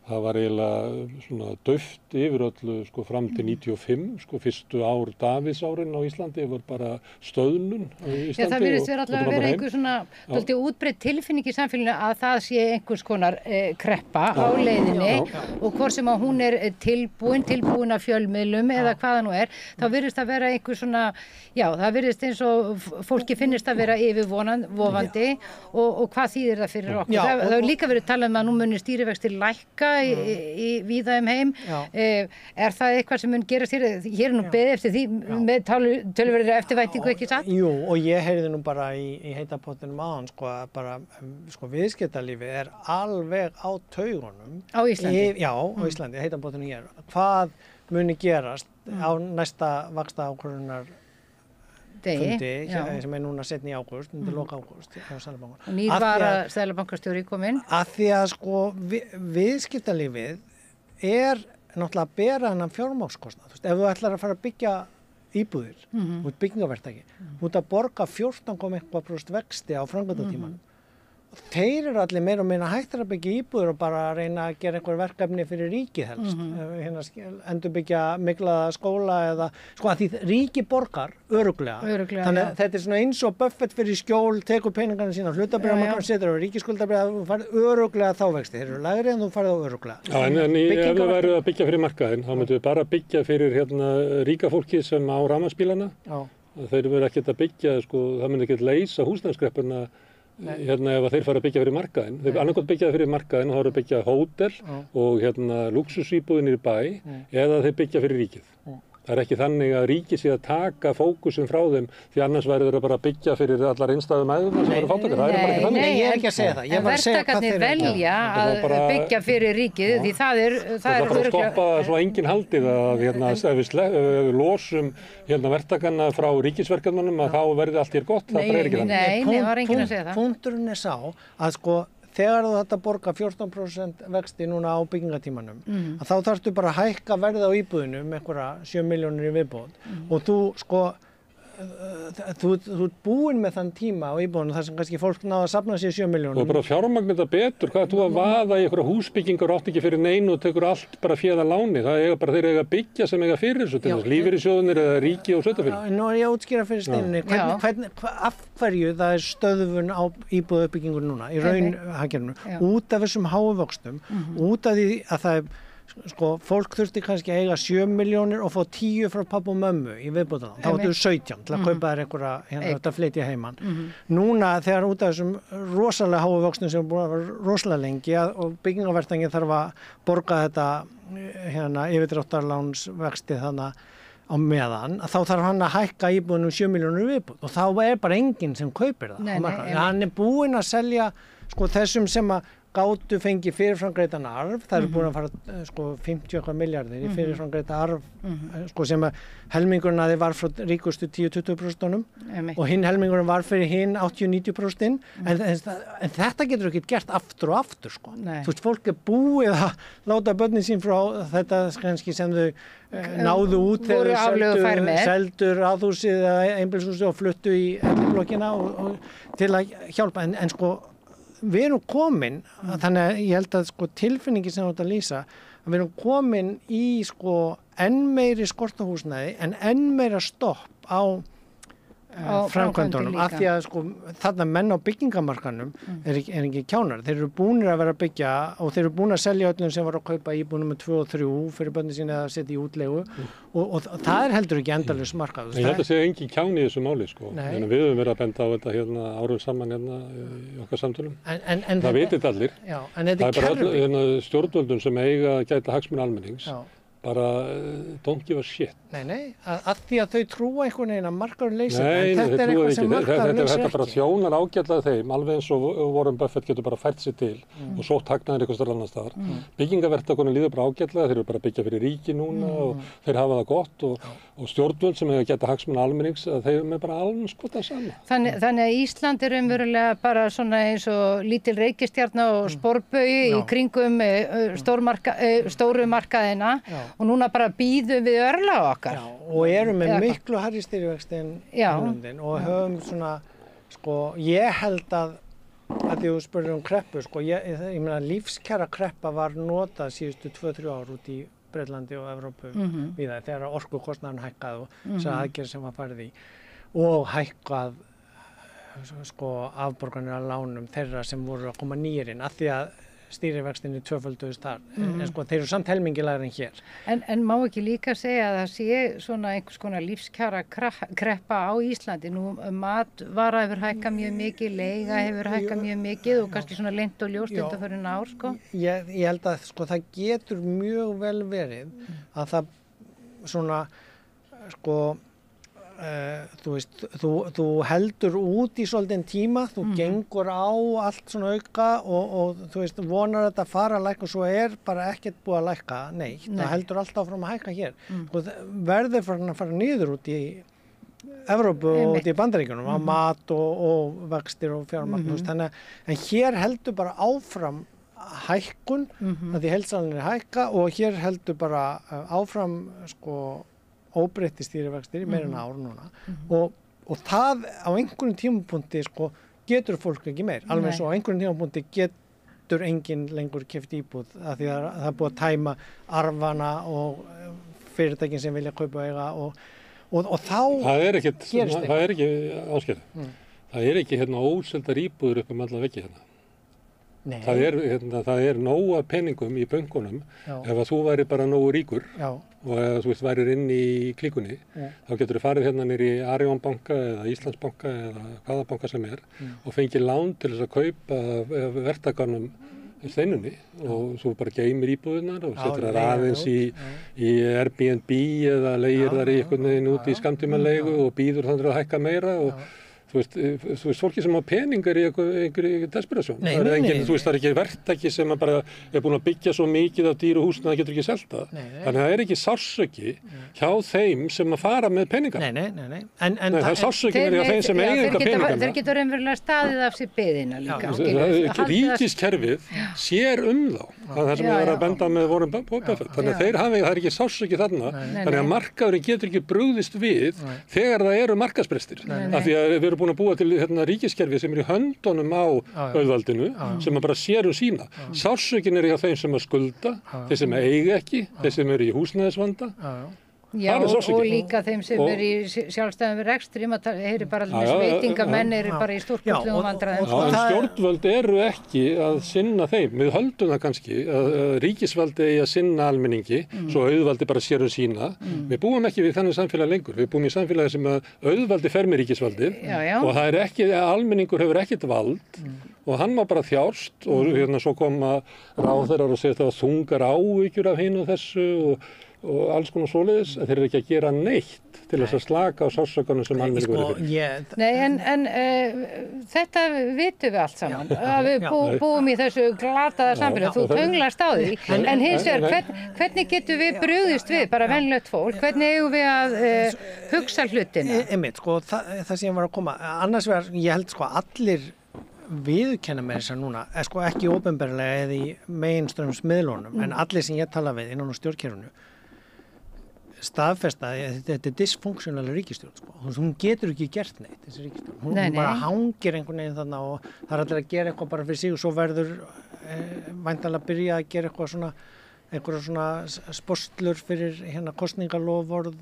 það var eiginlega svona dauft yfir öllu sko fram til 95, sko fyrstu ár Davíðsárin á Íslandi var bara stöðnun á Íslandi. Já, það virðist vera alltaf að vera einhver svona dálítið útbreidd tilfinning í samfélaginu að það sé einhvers konar kreppa á leiðinni og hvort sem að hún er tilbúin af fjölmiðlum eða hvaða nú er, þá virðist að vera einhver svona, það virðist eins og fólki finnist að vera yfirvofandi og hvað þýðir það fyrir okkur. Það hefur líka verið talað að nú muni stýrivextir lækka í víða heim. Er það eitthvað sem mun gerast hér? Hér er nú beðið eftir því með töluverðri eftirvæntingu, ekki satt? Jú, og ég heyrði nú bara í heita pottinum áðan sko viðskiptalífið er alveg á taugunum. Á Íslandi? Já, á Íslandi, heita pottinum hér. Hvað muni gerast á næsta vaxtaákvörðunar fundi sem núna setni í ágúst, undir lok ágúst hjá Seðlabankanum. Og nýr seðlabankastjóri kominn. Af því að sko viðskiptalífið er náttúrulega að bera þennan fjármagnskostnað. Ef þú ætlar að fara að byggja íbúðir út byggingaverktaki, út að borga 14,1% vexti á framkvæmdatímanum. Þeir eru allir meira og minna hættir að byggja íbúður og bara að reyna að gera einhver verkefni fyrir ríkið helst. Endurbyggja miklaða skóla eða, sko að því ríki borgar örugglega. Þannig að þetta er svona eins og Buffett fyrir skjól, tekur peningarna sína, hlutabréfamarkaðinn setur á ríkisskuldabréf, þú farið örugglega þá vexti. Þeir eru lægri en þú farið á örugglega. Já, en ef við værum að byggja fyrir markaðinn, þá myndum við bara byggja fyrir ríka fólki sem á rafmagnsbílana. Þeir verður ekkert að byggja, sko, það myndi ekkert leysa húsnæðiskreppuna ef þeir fara að byggja fyrir markaðinn. Þeir annarkot byggja fyrir markaðinn og þá eru að byggja hótel og lúxusíbúðir niður í bæ eða þeir byggja fyrir ríkið. Það er ekki þannig að ríkið sé að taka fókusinn frá þeim því annars væri þeir bara að byggja fyrir allar einstæðu mæðurnar sem eru fátækar. Það er bara ekki þannig. Nei, ég er ekki að segja það. En verktakarnir velja að byggja fyrir ríkið því það er bara að stoppa svo enginn haldið að ef við losum verktakarna frá ríkisverkefnunum að þá verði allt hér gott. Það er ekki þannig. Nei, það var enginn að segja það. Punkturinn er sá að sko þegar þú þetta borga 14% vexti núna á byggingatímanum, að þá þarftu bara að hækka verðið á íbúðinu með einhverja 7 milljónir í viðbót og þú sko þú ert búinn með þann tíma á íbúðunum þar sem kannski fólk náða að safna sér 7 milljónum. Og bara fjármagna þetta betur, hvað þú að vaða í einhverja húsbyggingar átt ekki fyrir neinu og tekur allt bara féð að láni, það eiga bara þeir eiga að byggja sem eiga fyrir þessu, til þess lífeyrissjóðunir eða ríki og sveitarfélög. Nú er ég að útskýra fyrir Steinunni, af hverju það er stöðvun á íbúðauppbyggingu núna í raunhagkerfinu, út af þessum háu vöxtum, út af því að það er sko, fólk þurfti kannski að eiga 7 milljónir og fá 10 frá pappa og mömmu í viðbótarlán. Þá áttu 17 til að kaupa þér einhverja, þetta flytja heiman. Núna þegar út af þessum rosalega háu vöxtum sem er búin að vera rosalega lengi og byggingaverktaki þarf að borga þetta yfirdráttarlánsvexti þannig á meðan, að þá þarf hann að hækka íbúðunum 7 milljónir viðbót og þá er bara enginn sem kaupir það. Hann er búinn að selja sko þessum sem að gátu fengi fyrirframgreiddan arf, það eru búin að fara sko 50 miljardir í fyrirframgreidda arf sko sem að helmingurinn að þið var frá ríkustu 10-20% og hinn helmingurinn var fyrir hinn 80-90% en þetta getur ekki gert aftur og aftur sko. Þú veist, fólk er búið að láta börnin sín frá þetta kannski sem þau náðu út þegar þau seldu ráðhúsið eða einbýlishúsið og fluttu í eldiblokkina og til að hjálpa en sko við erum komin, þannig að ég held að sko tilfinningi sem þú ert að lýsa, að við erum komin í sko enn meiri skortahúsnæði en enn meira stopp á framkvæmdunum, af því að sko þarna menn á byggingamarkanum er ekki kjánar, þeir eru búnir að vera að byggja og þeir eru búnir að selja öllum sem var að kaupa íbúð númer 2 og 3 fyrir börnin sín eða setja í útlegu og það er heldur ekki endalaus markað. Ég held að segja engin kjáni í þessu máli sko, en við höfum verið að benda á þetta hérna árum saman hérna í okkar samtölum. Það veit allir. Já, en þetta er bara hérna, stjórnvöldum sem eiga að gæta hagsmuna almennings. Bara don't give a shit. Nei, að því að þau trúa einhvern veginn að markaður leysa. Nei, þetta er eitthvað sem markaður leysa ekki. Þetta bara þjónar ágætlega þeim, alveg eins og Warren Buffett getur bara fært sér til og sótt hagnaðir eitthvað starf annar staðar. Byggingaverktakonum líður bara ágætlega, þeir eru bara að byggja fyrir ríki núna og þeir hafa það gott og stjórnvöld sem hefur geta hagsmuna almennings, þeir eru með bara alveg skotað sama. Þannig að Ísland er umverulega bara svona eins og lítil reikistjarna og sporbaugi í kringum stóru markaðina og núna bara bíðum við örlag okkar. Já, og erum með miklu hærri stýrivexti en Hollandi og höfum svona, sko, ég held að því þú spurðir kreppu, sko, ég meina lífskjara kreppa var notað síðustu 2-3 ár út í Bretlandi og Evrópu víða þegar orkukostnaðurinn hækkað og þess aðgerð sem var farið í og hækkað sko afborganir af lánum þeirra sem voru að koma nýir inn af því að stýrivextinni tvöfölduðust þar, en sko þeir eru samt helmingi lægri en hér. En má ekki líka segja að það sé svona einhvers konar lífskjara kreppa á Íslandi, nú matvara hefur hækkað mjög mikið, leiga hefur hækkað mjög mikið og kannski svona leynt og ljóst undanfarin ár, sko? Ég held að sko það getur mjög vel verið að það svona sko þú veist, þú heldur út í svolítinn tíma, þú gengur á allt svona auka og þú veist, vonar þetta að fara að lækka og svo er bara ekkert búið að lækka neitt. Það heldur alltaf fram að hækka hér. Verður að fara niður út í Evrópu og út í Bandaríkjunum á mat og vextir og fjármagn, en hér heldur bara áfram hækkun, að því heildsalen er hækka og hér heldur bara áfram sko óbreytti stýrivextir í meira en ár núna og það á einhverjum tímapunkti sko getur fólk ekki meir, alveg eins og á einhverjum tímapunkti getur enginn lengur keypt íbúð af því að það er búið að tæma arfana og fyrirtækin sem vilja kaupa og eiga og þá gerist eitthvað. Það er ekki áskilð. Það er ekki hérna óseldar íbúður upp alla veggi hérna. Það er nóga peningum í bönkunum ef að þú væri bara nógu ríkur og ef þú værir inn í klíkunni þá getur þú farið hérna niður í Arion banka eða Íslandsbanka eða hvaða banka sem er og fengið lán til þess að kaupa verktakanum steinunni og svo bara geymir íbúðunar og setur það aðeins í Airbnb eða leigir þar í einhvern veginn út í skammtímaleigu og býður þannig að hækka meira og þú veist, fólki sem á peningar í einhverju desperasjón. Það er ekki verktaki sem bara er búin að byggja svo mikið af dýru húsna að það getur ekki selt það. Þannig að það er ekki sársöki hjá þeim sem að fara með peningar. Nei. Það er sársökin hjá þeim sem eiga eitthvað peningarna. Þeir getur raunverulega staðið af sér biðina líka. Ríkiskerfið sér þá. Það er það sem við erum að benda með Warren Buffett. Þannig að það er ekki sársöki þarna. Þannig að markaðurinn getur ekki brugðist við þegar það eru markaðsbrestir. Af því að við erum búin að búa til ríkiskerfi sem er í höndunum á auðvaldinu sem bara sér sína. Sársökin er hjá þeim sem að skulda, þeir sem eiga ekki, þeir sem eru í húsnæðisvanda. Já, og líka þeim sem eru í sjálfstæðum við rekstri, maður heyri bara alveg veitingamenn eru bara í stórkostlegum vandræðum. En stjórnvöld eru ekki að sinna þeim. Við höldum það kannski að ríkisvaldi eigi að sinna almenningi, svo auðvaldi bara sér sína. Við búum ekki við þannig samfélag lengur. Við búum í samfélagi sem að auðvaldi fer með ríkisvaldið og það er ekki, almenningur hefur ekkert vald og hann má bara þjást og hérna svo koma ráðherrar og segja það þungar áhyggjur af hinu og þessu og alls konar svoleiðis, að þeir eru ekki að gera neitt til þess að slaka á sársakanum sem almenningur er fyrir. Nei, en þetta vitum við allt saman, að við búum í þessu glataða samfélagi, þú tönglast á því, en hins vegar, hvernig getum við brugðist við, bara venjulegt fólk, hvernig eigum við að hugsa hlutina? Einmitt, sko, það sem var að koma, annars vegar, ég held sko allir viðurkenna með þess að núna, sko ekki opinberlega eða í mainstream-miðlunum, en allir sem ég tala við innan á stjórnkerfinu staðfesta að þetta er dysfunksional ríkisstjórn, sko. Hún getur ekki gert neitt, þessi ríkisstjórn. Hún bara hangir einhvern veginn þarna og það er allir að gera eitthvað bara fyrir sig og svo verður væntanlega að byrja að gera eitthvað svona einhverja svona sporslur fyrir kosningalofvörð,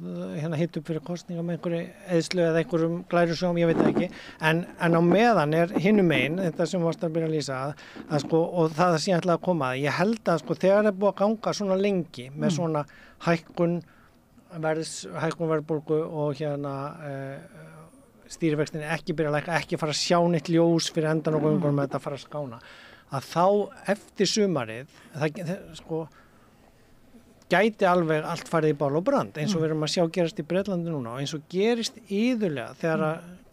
hitt upp fyrir kosninga með einhverju eðslu eða einhverjum glærusjóm, ég veit það ekki, en á meðan hinum megin, þetta sem varst að byrja að lýsa að sko, og það sem ég ætlaði að koma að, ég held að sko þegar það er búið að ganga svona lengi með svona hækkun verðbólgu og stýrivextin ekki byrja að lækka, ekki fara að sjá neitt ljós fyrir endan og göngur með þetta fara að skána, að þá eftir sumarið, sko gæti alveg allt farið í bál og brand eins og við erum að sjá gerast í Bretlandi núna og eins og gerist iðulega þegar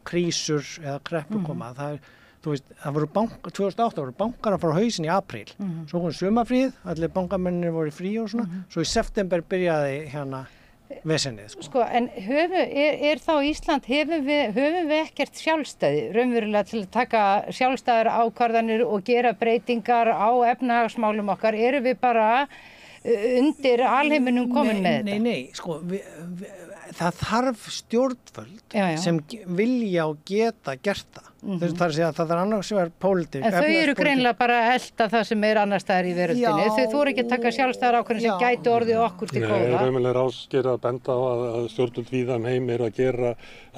krísur eða kreppu koma. Það voru 2008 voru bankar að fara á hausinn í apríl. Svo kom sumarfríð, allir bankamennir voru í frí og svona. Svo í september byrjaði vesennið. Sko, en er þá Ísland, höfum við ekkert sjálfstæði raunverulega til að taka sjálfstæðar ákvarðanir og gera breytingar á efnahagsmálum okkar? Erum við bara undir alheiminum komin með þetta? Nei, sko, það þarf stjórnvöld sem vilja og geta gert það. Það er að segja að það er annars vegar pólitík. En þau eru greinilega bara að elta það sem er annars staðar í veröldinni. Þau þora ekki að taka sjálfstæðar ákvörðun sem gæti orðið okkur til góða. Nei, raunverulega Ásgeir að benda á að stjórnvöld víða heim eru að gera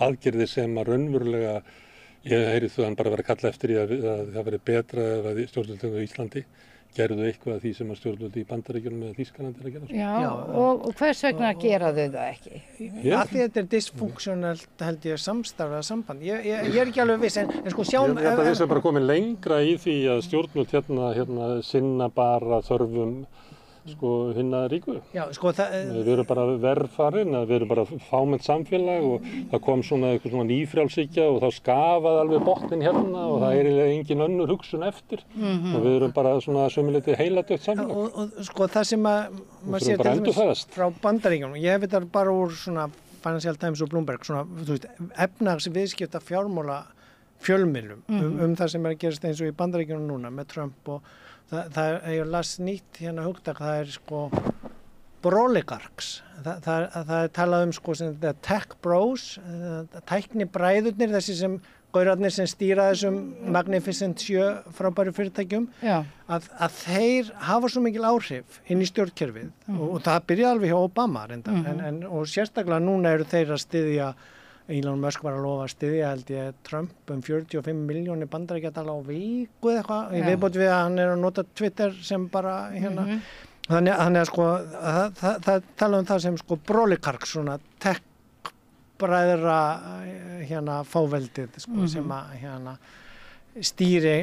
aðgerðir sem að raunverulega, ég heyri þann bara vera að kalla eftir í að það veri betra ef stjórnvöld á Íslandi gerðu eitthvað af því sem að stjórnvöld í Bandaríkjunum eða Þýskalandi er að gera. Já, og hvers vegna gera þau það ekki? Af því þetta er dysfunktionelt, held ég, samstarfað samband. Ég er ekki alveg viss, en sko sjáum... Ég held að við sem bara komin lengra í því að stjórnvöld hérna sinna bara þörfum hinna ríku. Já, sko við erum bara verðfarin, við erum bara fámennt samfélag og það kom eitthvað svona nýfrjálshyggja og þá skafaði alveg botnin hérna og það er engin önnur hugsun eftir og við erum bara svona sömuleyti heiladautt samfélag. Og sko það sem maður sér til dæmis frá Bandaríkjunum, ég hef þetta bara úr svona Financial Times og Bloomberg, svona, þú veist, efnahagsviðskipta fjármála fjölmiðlum það sem er að gerast eins og í Bandaríkjunum núna með Trump og það er las nýtt hugtak, það er sko broligarks. Það er talað sem tech bros, tæknibræðurnir, þessi sem gaurarnir sem stýra þessum Magnificent 7 frábæru fyrirtækjum, að þeir hafa svo mikil áhrif inn í stjórnkerfið og það byrjaði alveg hjá Obama reyndar, og sérstaklega núna eru þeir að styðja. Elon Musk var að lofa að styðja, held ég, Trump 45 milljónir bandaríkjadala á viku eða eitthvað, í viðbót við að hann er að nota Twitter sem bara þannig að sko, það tala það sem sko broligark, svona tech-bræðra fáveldið, sko, sem að stýri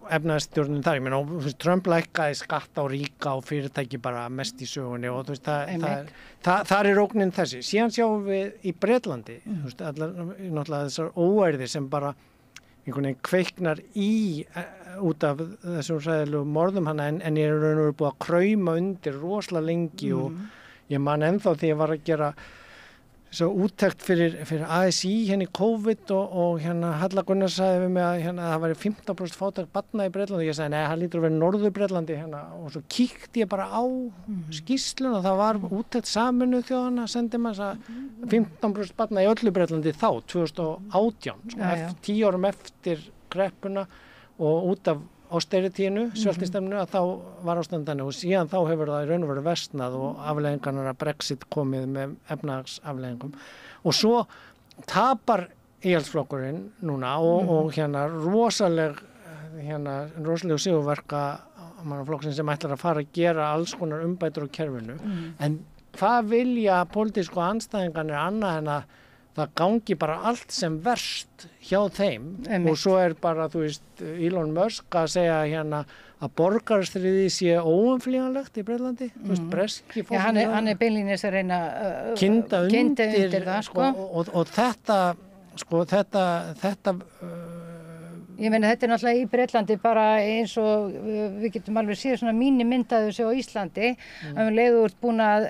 efnahagsstjórnin þar. Ég meina, Trump lækkaði skatt á ríka og fyrirtæki bara mest í sögunni og þú veist, þar er ógnin þessi. Síðan sjáum við í Bretlandi, þú veist, náttúrulega þessar óærðir sem bara einhvern veginn kveiknar út af þessum hræðilegu morðum hana en ég er raun og veru búið að krauma undir rosalega lengi og ég man ennþá því ég var að gera svo úttekt fyrir ASI í COVID og Halla Gunnar sagði við mig að það væri 15% fátækt barna í Bretlandi og ég sagði nei, það lítur að vera Norður Bretlandi og svo kíkti ég bara á skýrsluna og það var úttekt Sameinuðu þjóðanna sendi maður að 15% barna í öllu Bretlandi þá 2018 10 árum eftir kreppuna og út af austerityinu, sveltistefnu, að þá var ástandinu og síðan þá hefur það í raun og veru versnað og afleiðingarnar að Brexit komið með efnahagsafleiðingum og svo tapar Íhaldsflokkurinn núna og rosaleg sigurverka flokksins sem ætlar að fara að gera alls konar umbætur á kerfinu en hvað vilja pólitísku andstæðingarnir annað en að það gangi bara allt sem verst hjá þeim og svo er bara, þú veist, Elon Musk að segja að borgarastríði sé óumflýjanlegt í Bretlandi, þú veist, breski fólk. Já, hann er beinlínis að reyna að kynda undir það, sko. Og þetta ég meina þetta er náttúrulega í Bretlandi bara eins og við getum alveg séð svona mínu myndaðu sig á Íslandi að við leiðum úr búin að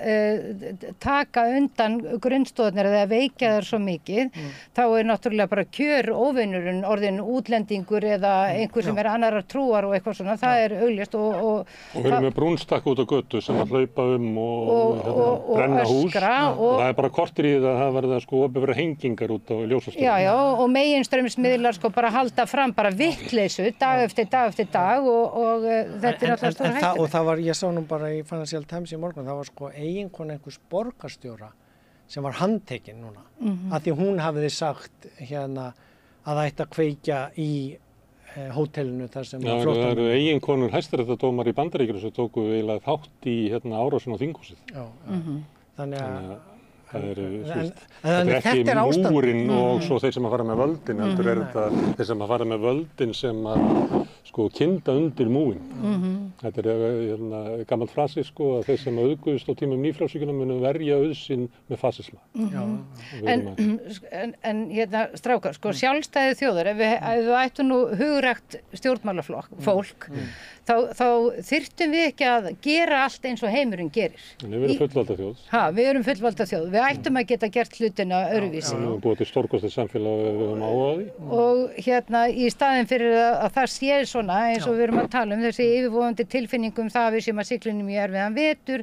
taka undan grunnstoðnir eða veikja þær svo mikið þá er náttúrulega bara kjör óvinnurinn orðin útlendingur eða einhver sem er annarar trúar og eitthvað svona, það er augljóst og við erum með brúnstakk út á götu sem að hlaupa og brenna hús og það er bara kortir í það að það verða sko opið vera hengingar út á ljósastöðum. Já, og meginstraumsmiðlar sko bara halda fram bara vittleysu dag eftir dag og þetta náttúrulega stór hættulegt. Og það var, ég sá nú bara í Financial Times í morgun, það var sko eiginkona einhvers borgarstjóra sem var handtekinn núna, af því hún hafiði sagt hérna að það ætti að kveikja í hótelinu þar sem það eru eiginkonur hæstaréttardómar í Bandaríkjunum sem tóku eiginlega þátt í árásin á þinghúsið. Já, þannig að það eru, þetta er ekki múrin og svo þeir sem að fara með völdin, heldur þetta þeir sem að fara með völdin sem að sko kynda undir múin. Þetta er gamall frasi sko að þeir sem auðguðust á tímum nýfrjálsvíkjunnar munu verja auðsinn með fasisma. En hérna strákar, sko sjálfstæði þjóðar, ef við ættum nú hugrækt stjórnmálafólk, þá þyrftum við ekki að gera allt eins og heimurinn gerir. En við erum fullvalda þjóð. Við erum fullvalda þjóð. Við ættum að geta gert hlutina öðruvísi. Við höfum búið til stórkostlegt samfélag og við höfum áhuga á því. Og hérna í staðinn fyrir að það sé svona eins og við erum að tala þessi yfirvofandi tilfinningum það að við séum að siglinum í erfiðan vetur,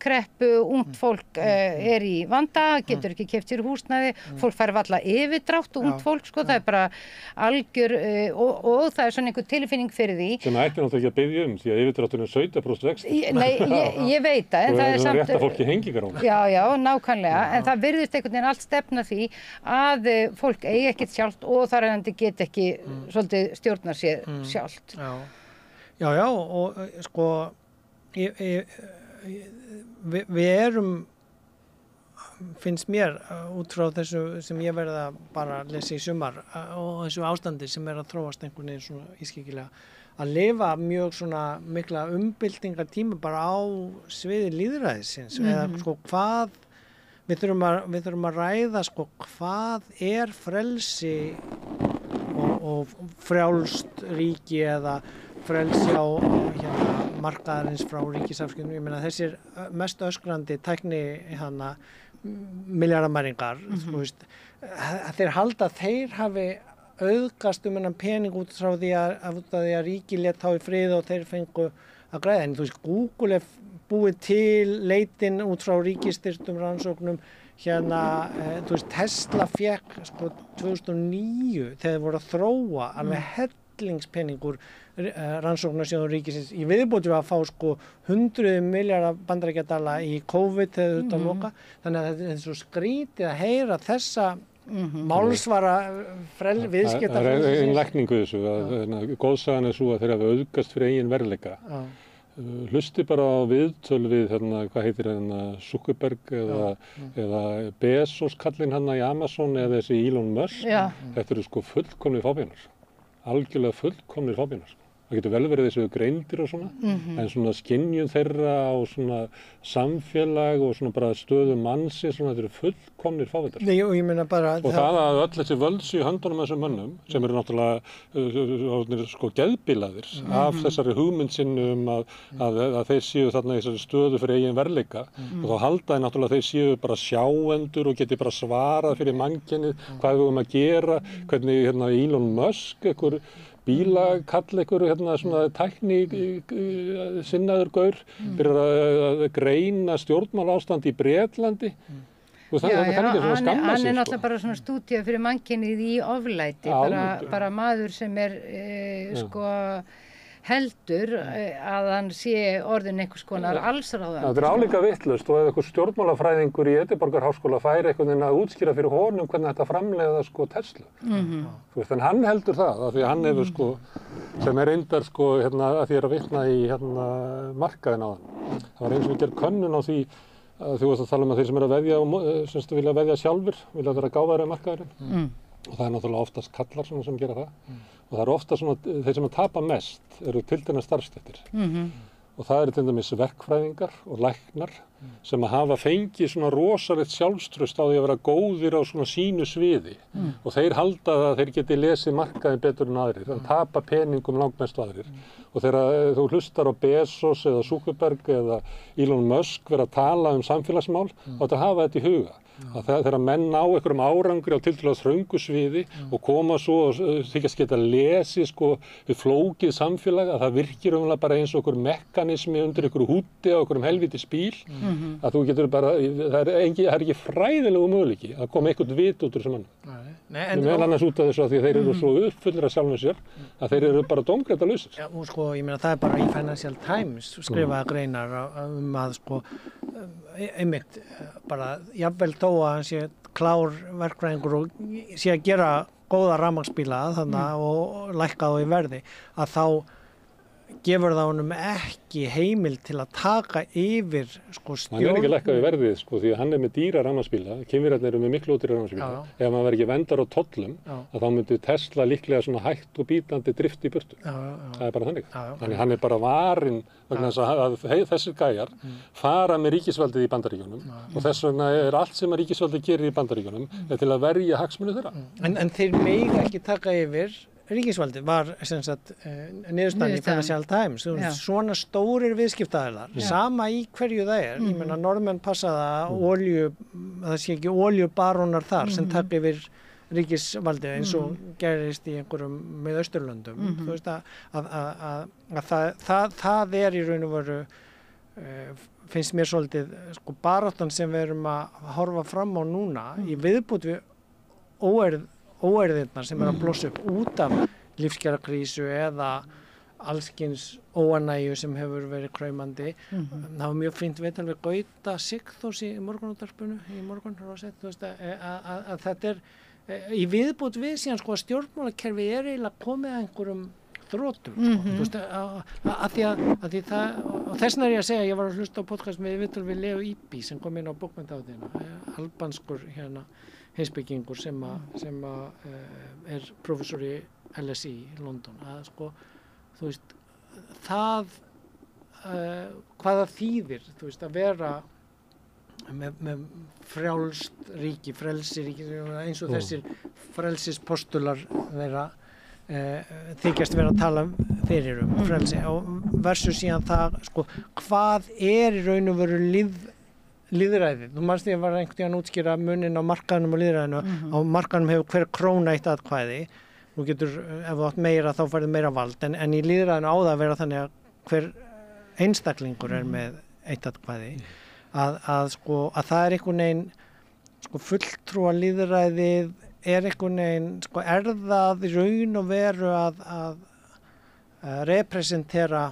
kreppu, ungt fólk er í vanda, getur ekki keypt sér húsnæði, fólk fær varla yfirdrátt og ungt fólk, sko, það er bara algjör og það er svona einhver tilfinning fyrir því. Sem ætti náttúrulega ekki að biðja því að yfirdrátturinn er 17% vexti. Nei, ég veit það, en það er samt... Og rétt að fólki hengingar á. Já, nákvæmlega, en það virðist einhvern veginn allt stefna því að fólk eigi ekkert sjálft og þar að þetta get ekki svolítið stjórna sér sjálft. Já, og sko, við erum, finnst mér, út frá þessu sem ég verða bara að lesa í sumar og þessu ástandi sem að þróast einhvern veginn svona ískikilega, að lifa mjög svona mikla umbyltingartíma bara á sviði lýðræðisins, eða sko hvað, við þurfum að ræða sko hvað er frelsi og frjálst ríki eða frelsi á markaðarins frá ríkisafskiptum. Ég meina þessir mest öskrandi tækni milljarðamæringar, þeir halda að þeir hafi auðgast þennan pening út frá því að ríki lét þá í frið og þeir fengu að græða. En Google er búið til leitin út frá ríkisstyrktum rannsóknum. Tesla fékk sko 2009 þegar þeir voru að þróa alveg hellingspeningur rannsóknarsjóður ríkisins í viðbót við að fá sko 100 milljarða bandaríkjadala í COVID þegar þetta loka. Þannig að þetta er svo skrítið að heyra þessa málsvara viðskipta. Það er einn lækningu þessu að góðsagan er svo að þeir hafa auðgast fyrir eigin veruleika. Hlusti bara á viðtöl við hvað heitir Zuckerberg eða Bezos kallinn í Amazon eða þessi Elon Musk. Þetta eru sko fullkomnir fábjánar, algjörlega fullkomnir fábjánar. Það getur vel verið þessu greindir og svona, en svona skynjun þeirra á svona samfélag og svona bara stöðu mannsins, svona þetta eru fullkomnir fábjánar. Nei, og ég meina bara... Og það að öll þessi völd séu í höndunum af þessum mönnum, sem eru náttúrulega sko geðbilaðir af þessari hugmynd sinni að þeir séu þarna í þessari stöðu fyrir eigin veruleika, og þá halda þeir náttúrulega að þeir séu bara sjáendur og geti bara svarað fyrir mannkynið, hvað við höfum að gera, hvernig Elon Musk, einhver bílakall, einhver svona tækni sinnaður gaur fyrir að greina stjórnmálaástand í Bretlandi. Það kann ekki svona skamma sig. Hann er náttúrulega bara svona stúdía fyrir mannkynið í oflæti, bara maður sem er sko heldur að hann sé orðin einhvers konar allsráðandi. Það er álíka vitlaust og ef einhver stjórnmálafræðingur í Edinborgarháskóla fær einhvern veginn að útskýra fyrir honum hvernig þetta framleiða sko Tesla. En hann heldur það, af því að hann hefur sko, sem er reyndar sko, að því að vitna í markaðinn á hann. Það var eins og við gerð könnun á því að þú varst að tala um að þeir sem eru að veðja, vilja veðja sjálfur, vilja vera gáfaðri á markaðurinn. Og það er náttúrulega oftast kallar sem gera það. Og það eru ofta svona, þeir sem að tapa mest eru tilteknar starfsstéttir. Og það eru til dæmis verkfræðingar og læknar sem að hafa fengið svona rosalegt sjálfstraust á því að vera góðir á svona sínu sviði. Og þeir halda að þeir geti lesið markaðinn betur en aðrir, en tapa peningum langmestu aðrir. Og þegar þú hlustar á Bezos eða Zuckerberg eða Elon Musk vera að tala samfélagsmál, þá þetta hafa þetta í huga. að þegar menn ná einhverjum árangri á tiltölulega þröngu sviði og koma svo og þykjast geta lesið sko við flókið samfélag að það virkir bara eins og einhver mekanismi undir einhverju húti á einhverjum helvítis bíl að þú getur bara, það er ekki fræðilegu möguleiki að koma eitthvað vit út úr þessum mann. Meðal annars út af þessu að því þeir eru svo uppfullir af sjálfum sér að þeir eru bara dómgreindalausir. Já, og sko, ég meina það bara í Financial Times skrifaði greinar að sko einmitt bara jafnvel þó að hann sé klár verkfræðingur og sé að gera góða rafmagnsbíla þannig og lækka þá í verði að þá gefur það honum ekki heimild til að taka yfir sko stjórn. Hann ekki lækkað í verðið sko því að hann með dýra rafmagnsbíla, Kínverjarnir eru með miklu ódýra rafmagnsbíla. Ef hann var ekki verndar á tollum að þá myndi Tesla líklega svona hægt og bítandi drift í burtu. Það er bara þannig. Þannig hann bara varinn vegna þess að þessir gæjar fara með ríkisvaldið í Bandaríkjunum og þess vegna er allt sem að ríkisvaldið gerir í Bandaríkjunum til að verja hagsmuni þeirra. En þeir mega ekki taka yfir ríkisvaldið var sem sagt niðurstaðan í Financial Times. Svona stórir viðskiptaaðilar, sama í hverju það er. Ég meina Norðmenn passa það það sé ekki oljubarónar þar sem taka yfir ríkisvaldið eins og gerist í einhverjum með Austurlöndum. Þú veist að það er í raun og veru finnst mér svolítið sko baráttan sem við erum að horfa fram á núna í viðbót við óeirðirnar sem að blossa upp út af lífskjarakrísu eða allskyns óánægju sem hefur verið kraumandi. Það var mjög fínt viðtal við Gauta Sigþórs í morgunútvarpinu í morgun, þú veist að þetta er í viðbót við síðan sko að stjórnmálakerfi er eiginlega komið að einhverjum þrotum þú veist að því það og þess vegna er ég að segja, ég var að hlusta á podcast með viðtal við Leo Ibi sem kom inn á bókmenntahátíðina, albanskur heimspekingur sem er prófessor í LSE í London að sko, þú veist það hvaða þýðir, þú veist, að vera með frjálst ríki, frelsi ríki eins og þessir frelsispostular þeirra þykjast vera að tala fyrir frelsi og versus síðan það sko, hvað er í raun og veru lýðræðið. Þú manst því að var einhvern tíðan útskýra munin á markaðnum og lýðræðinu. Á markaðnum hefur hver króna eitt atkvæði. Þú getur, ef þú átt meira þá færðu meira vald. En í lýðræðinu á það að vera þannig að hver einstaklingur er með eitt atkvæði. Að það er einhvern veginn sko, fulltrúa lýðræðið er einhvern veginn, sko, er það í raun og veru að representera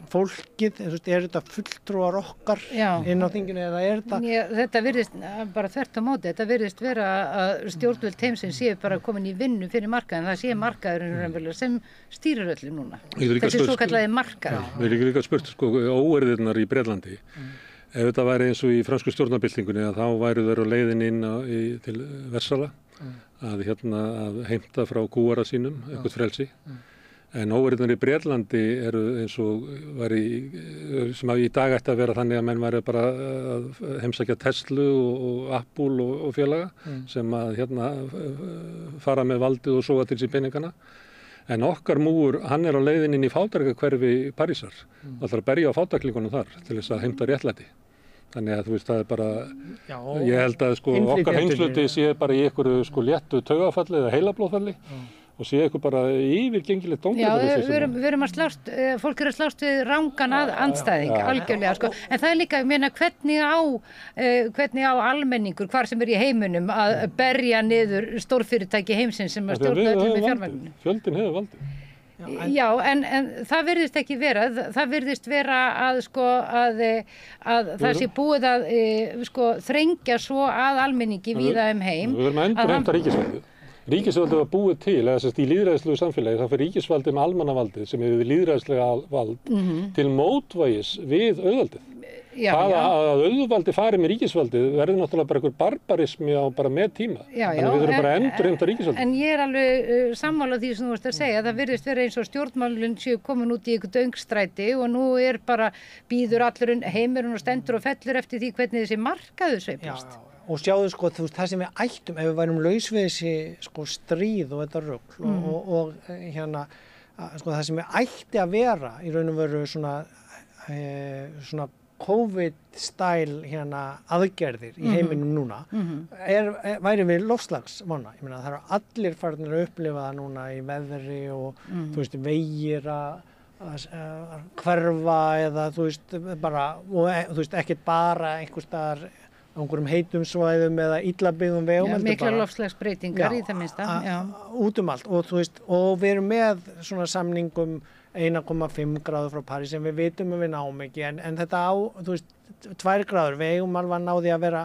fólkið, er þetta fulltrúar okkar inn á þinginu eða er þetta? Þetta virðist bara þvert á móti, þetta virðist vera að stjórnvöld heimsins séu bara komin í vinnu fyrir markaðin, það sé markaðurinn raunverulega sem stýrir öllu núna. Þessi svo kallaði markaður. Við erum líka spurt sko óeirðirnar í Bretlandi. Ef þetta væri eins og í fransku stjórnarbyltingunni að þá væru þeir á leiðin inn til Versala að heimta frá kúara sínum eitthvað frelsi. En óeirðirnar í Bretlandi eru eins og sem í dag ætti að vera þannig að menn væri bara að heimsækja Tesla og Apple og félaga sem að fara með valdið og soga til sín peningana. En okkar múgur, hann er á leiðin inn í fátækrahverfi Parísar. Alltaf að berja á fátæklingunum þar til þess að heimta réttlæti. Þannig að þú veist, það er bara, ég held að sko okkar heimsluti sé bara í einhverju sko léttu taugafalli eða heilablóðfalli. Og sé eitthvað bara yfirgengilegt dómgreindalaust. Já, við erum að slást, fólk eru að slást við rangan andstæðing, algjörlega, sko. En það er líka, ég meina, hvernig á almenningur, hvar sem er í heiminum, að berja niður stórfyrirtæki heimsins sem að stjórna öllum með fjármagninu. Fjöldinn hefur valdið. Já, en það virðist ekki vera, það virðist vera að það sé búið að þrengja svo að almenningi víða heim. Við verðum að endurheimta ríkisvaldið. Ríkisvaldið var búið til, eða í lýðræðislegu samfélagi, þá fyrir ríkisvaldið með almannavaldið sem hefur lýðræðislega vald til mótvægis við auðvaldið. Það að auðvaldið fari með ríkisvaldið verður náttúrulega bara einhver barbarismi á bara með tíma. Þannig við þurfum bara að endurheimta ríkisvaldið. En ég er alveg sammála því sem þú varst að segja, það virðist vera eins og stjórnmálin séu komin út í einhvern öngstræti og nú er bara býður allur heimurinn og stendur og fellur eftir því hvernig þessi markaður sveiflast. Og sjáðu sko, þú veist, það sem við ættum ef við værum laus við þessi sko stríð og þetta rugl og sko það sem við ætti að vera í raun og veru svona COVID-stæl hérna aðgerðir í heiminum núna væri við loftslagsvána. Ég meina það eru allir farnir að upplifa það núna í veðri og þú veist vegir að hverfa eða þú veist bara og þú veist ekkert bara einhvers staðar á einhverjum heitum svæðum eða illa byggðum vegum. Miklar loftslagsbreytingar í það minnsta. Út allt og þú veist og við erum með svona samningum 1,5 gráður frá París sem við vitum að við náum ekki en þetta á, þú veist, 2 gráður, við eigum alveg að ná því að vera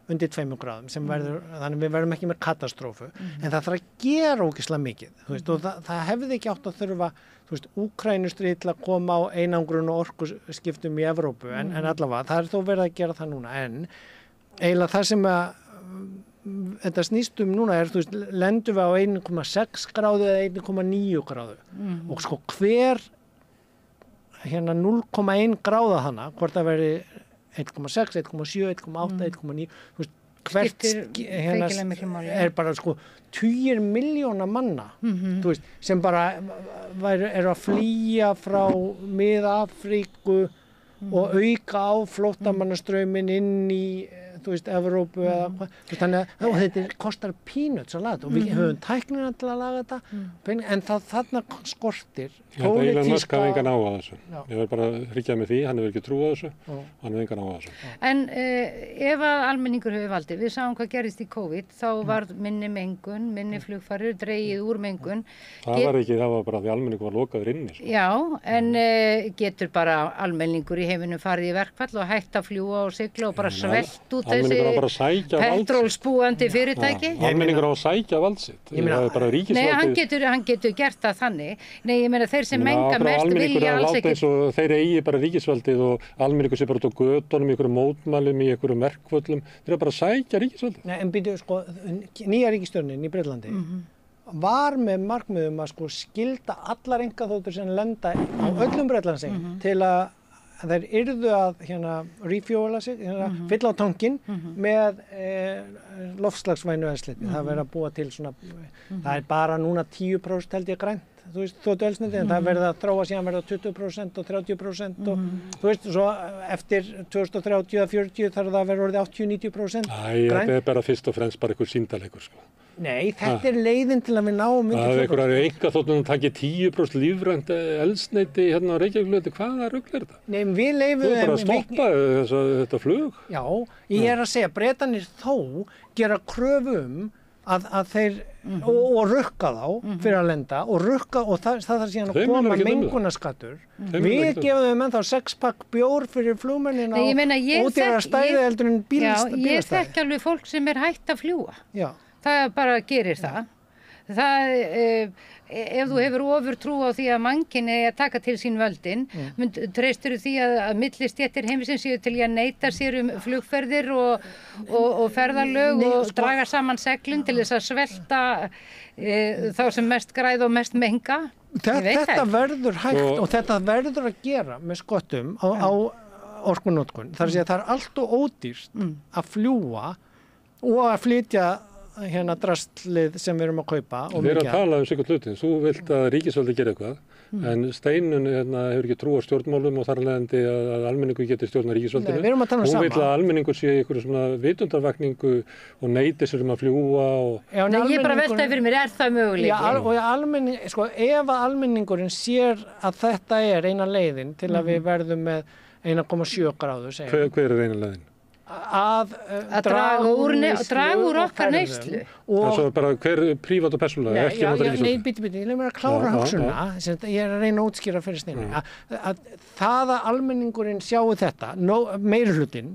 undir 2 gráðum sem verður, þannig við verðum ekki með katastrófu en það þarf að gera ógeðslega mikið, þú veist, og það hefði ekki átt að þurfa, þú veist, Úkraínustríð til að koma á einangrun og orkuskiptum í Evrópu en allavega, það þó verið að gera það núna en eiginlega það sem að þetta snýst núna þú veist, lendum við á 1,6 gráðu eða 1,9 gráðu og sko hver hérna 0,1 gráða hana, hvort það veri 1,6, 1,7, 1,8, 1,9 þú veist, hvert hérna bara sko 10 milljóna manna þú veist, sem bara eru að flýja frá Mið-Afríku og auka á flóttamannastrauminn inn í þú veist, Evrópu eða hvað, þannig að þetta kostar peanuts að laga þetta og við höfum tæknina til að laga þetta en þarna skortir Elon Musk hafði engan á þessu. Ég verð bara að hryggja með því, hann hefur ekki trú á þessu og hann hefur engan á þessu. En ef að almenningur hefur valdið, við sáum hvað gerist í COVID, þá var minni mengun, minni flugfarir, dregið úr mengun. Það var bara því almenningur var lokaður inni. Sko. Já, en getur bara almenningur í heiminum farið í verkfall og hægt að fljúga og sigla og bara svelt út þessi petrólspúandi fyrirtæki? Almenningur á að sækja vald sitt. Það er bara ríkisvaldið. Nei, hann getur gert það þannig. Nei, ég meina þeir sem menga mest vilja alls ekki. Þeir eigi bara ríkisvaldið og almenningur sé bara út á götunum í einhverjum mótmælum, í einhverjum verkföllum. Þeir bara að sækja ríkisvaldið. Nei, en byrju, sko, nýja ríkisstjórnin í Bretlandi var með markmiðum að sko skilda allar einkaþotur sem lenda á öllum Bretlandseyjum til að þeir yrðu að hérna refuela sig, fylla á tankinn með loftslagsvænu eldsneyti. Það verður að búa til svona, það er bara núna 10% held ég grænt, þú veist, þóttu eldsneyti, en það verður að þróa síðan verða 20% og 30% og þú veist, svo eftir 2030 eða 40 þarf það að verða orðið 80-90% grænt. Þetta er bara fyrst og fremst bara einhver sýndarleikur, sko. Nei, þetta er leiðin til að við náum undir 4%. Það er einhverjar einkaþotum takið 10% lífrænt eldsneyti hérna á Reykjavíkurflugvelli, hvaða rugl er þetta? Nei, við leifum... Þú bara stoppa þetta flug. Já, ég er að segja, Bretarnir þó gera kröfu að þeir, og rukka þá fyrir að lenda, og rukka, og það þarf síðan að koma mengunarskattur. Við gefum þeim ennþá 6-pakk bjór fyrir flugmennina og ódýrara stæði heldur en bílastæði. Ég þekki alveg fólk sem er hætt að fljúga. Já. Það bara gerir það. Ef þú hefur ofurtrú á því að mannkynið eigi að taka til sín völdin, treystirðu því að millistéttir heimsins séu til að neita sér flugferðir og ferðalög og draga saman seglin til þess að svelta þá sem mest græða og mest menga? Þetta verður hægt og þetta verður að gera með skottum á orkunotkun. Það er allt og ódýrt að fljúga og að flytja hérna drastlið sem við erum að kaupa. Við erum að tala sikkert hlutin. Þú vilt að ríkisvaldið gera eitthvað en Steinunn hefur ekki trú á stjórnmálum og þar af leiðandi að almenningur geti stjórna ríkisvaldinu. Nei, við erum að tala sama. Hún vill að almenningur sé einhverju svona vitundarvakningu og neiti sér að fljúga og... Já, nei, ég bara veltaði fyrir mér, er það möguleiki? Já, og sko, ef að almenningurinn sér að þetta er eina leiðin til að við verðum með 1,7 gráðu, segjum. Hver er eina leiðin? Að draga úr okkar neyslu. Það er bara hver prívat og persónulega, ekki nota ríkisvaldið. Nei, bíddu, ég lef mér að klára hugsunna, ég er að reyna að útskýra fyrir Steinu, að það að almenningurinn sjáu þetta, meirihlutinn,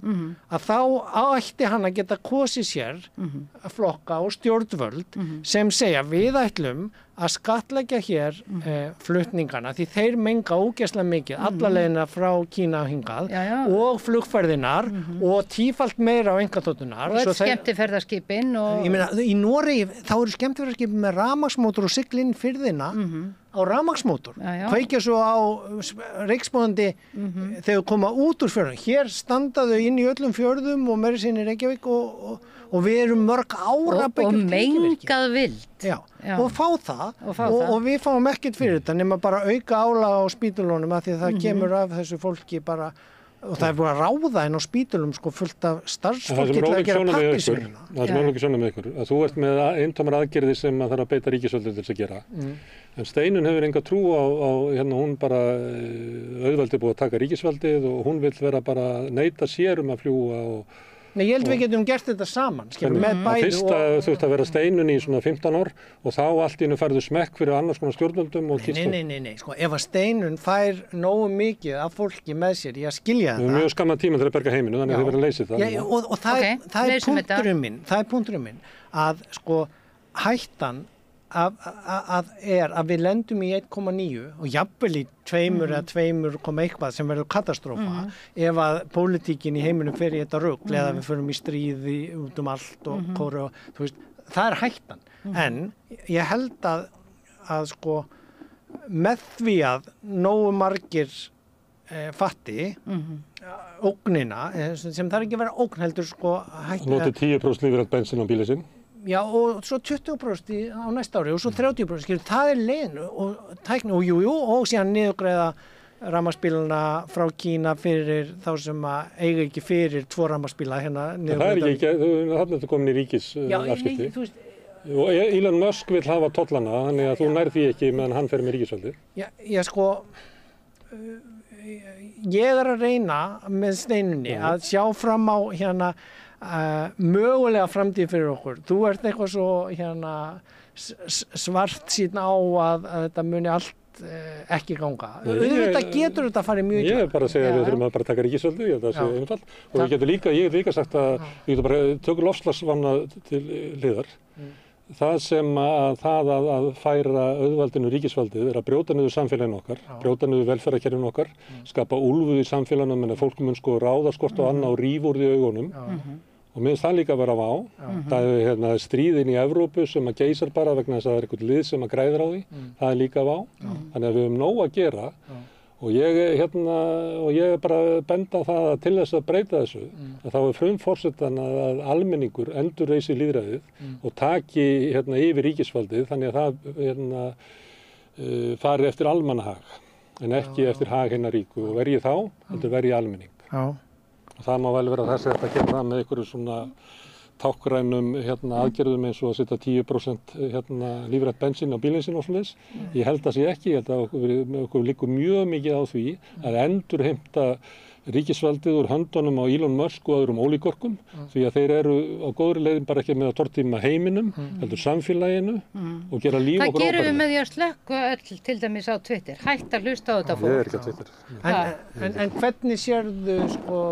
að þá ætti hann að geta kosið sér flokka og stjórnvöld sem segja við ætlum að skattleggja hér flutningana því þeir menga ógeðslega mikið alla leiðina frá Kína hingað og flugferðinar og tífalt meira á einkaþotunar. Og skemmtiferðarskipin og... Ég meina, í Noregi þá eru skemmtiferðarskipin með rafmagnsmótor og sigla inn firðina á rafmagnsmótor. Kveikja svo á reiksmóðandi þegar koma út úr fjörðum. Hér standa þau inn í öllum fjörðum og meira sinni í Reykjavík og við erum mörg ára og mengað vild. Já, og fá það og við fáum ekkert fyrir þetta nema bara auka álag á spítulunum af því að það kemur af þessu fólki bara og það búið að ráða inn á spítulum sko fullt af starfsfólki til að gera pappírsvinnuna. Það sem er ekki svona með ykkur, að þú ert með eintómar aðgerðir sem að þarf að beita ríkisvaldið til þess að gera. En Steinunn hefur enga trú á hérna hún bara auðvaldið búið að taka ríkisvaldið og hún vill vera bara neita sér að fljúga og Nei, ég held við getum gert þetta saman, með bæði Fyrst að þú ert að vera Steinunn í svona 15 ár og þá allt í einu færðu smekk fyrir annars konar stjórnvöldum og kýrstu. Nei, sko, ef að Steinunn fær nógu mikið af fólki með sér í að skilja þetta. Við erum mjög skamma tíma til að berga heiminu, þannig að þið verður að leysa þetta. Já, og það er punkturinn minn, að sko hættan að við lendum í 1,9 og jafnvel í 2 eða 2, eitthvað sem verður katastrófa ef að pólitíkin í heiminum fer í þetta rugl eða við förum í stríði út allt og kóru og þú veist, það er hættan. En ég held að sko með því að nógu margir fatti ógnina sem þarf ekki að vera ógn heldur sko hættan. Notið 10% lífrænt bensín á bílinn sinn. Já, og svo 20% á næsta ári og svo 30%, það er leiðin og tækni og síðan niðurgreiða rafmagnsbílana frá Kína fyrir þá sem að eiga ekki fyrir 2 rafmagnsbíla hérna. Það er ekki, þarna er þetta komin í ríkis afskipti. Þú veist. Og Elon Musk vill hafa tollana, þannig að þú nær því ekki meðan hann fer með ríkisvaldið. Já, sko, ég er að reyna með Steinunni að sjá fram á hérna mögulega framtíð fyrir okkur. Þú ert eitthvað svo hérna svart síðan á að þetta muni allt ekki ganga. Auðvitað getur þetta að fara mjög. Ég er bara að segja að við þurfum að bara taka ríkisvaldið, ég held að það sé einfalt. Og ég get líka sagt að við getum bara tökum loftslagsvána til hliðar. Það sem að færa auðvaldinu ríkisvaldið er að brjóta niður samfélaginu okkar, brjóta niður velferðarkerfinu okkar, skapa úlfuð í samfélaginu, menn að fólk mun sko ráðaskort og annað og rífa úr því augunum. Og mér finnst það líka að vera að vá. Það er hérna stríðin í Evrópu sem að geysar bara vegna þess að það er eitthvað lið sem að græðir á því. Það er líka að vá. Þannig að við höfum nóg að gera. Og ég er bara að benda á það að til þess að breyta þessu, að þá er frumforsetan að almenningur endurreisi lýðræðið og taki yfir ríkisvaldið, þannig að það fari eftir almannahag en ekki eftir hag hinna ríku. Og verji þá, heldur verji almenning. Já. Og það má vel vera þessi að gera það með einhverju svona táknrænum aðgerðum eins og að setja 10% lífrænt bensín á bílinn sinn og svoleiðis. Ég held að sé ekki, ég held að okkur liggur mjög mikið á því að endurheimta ríkisvaldið úr höndunum á Elon Musk og öðrum ólígorkum því að þeir eru á góðri leiðin bara ekki með að tortíma heiminum, heldur samfélaginu og gera líf okkur óbærilegt. Það gerum við með því að slökkva öll til dæmis á Twitter, hætt að hlusta á þetta fólk. Ég er ekki á Twitter. En hvernig sérðu sko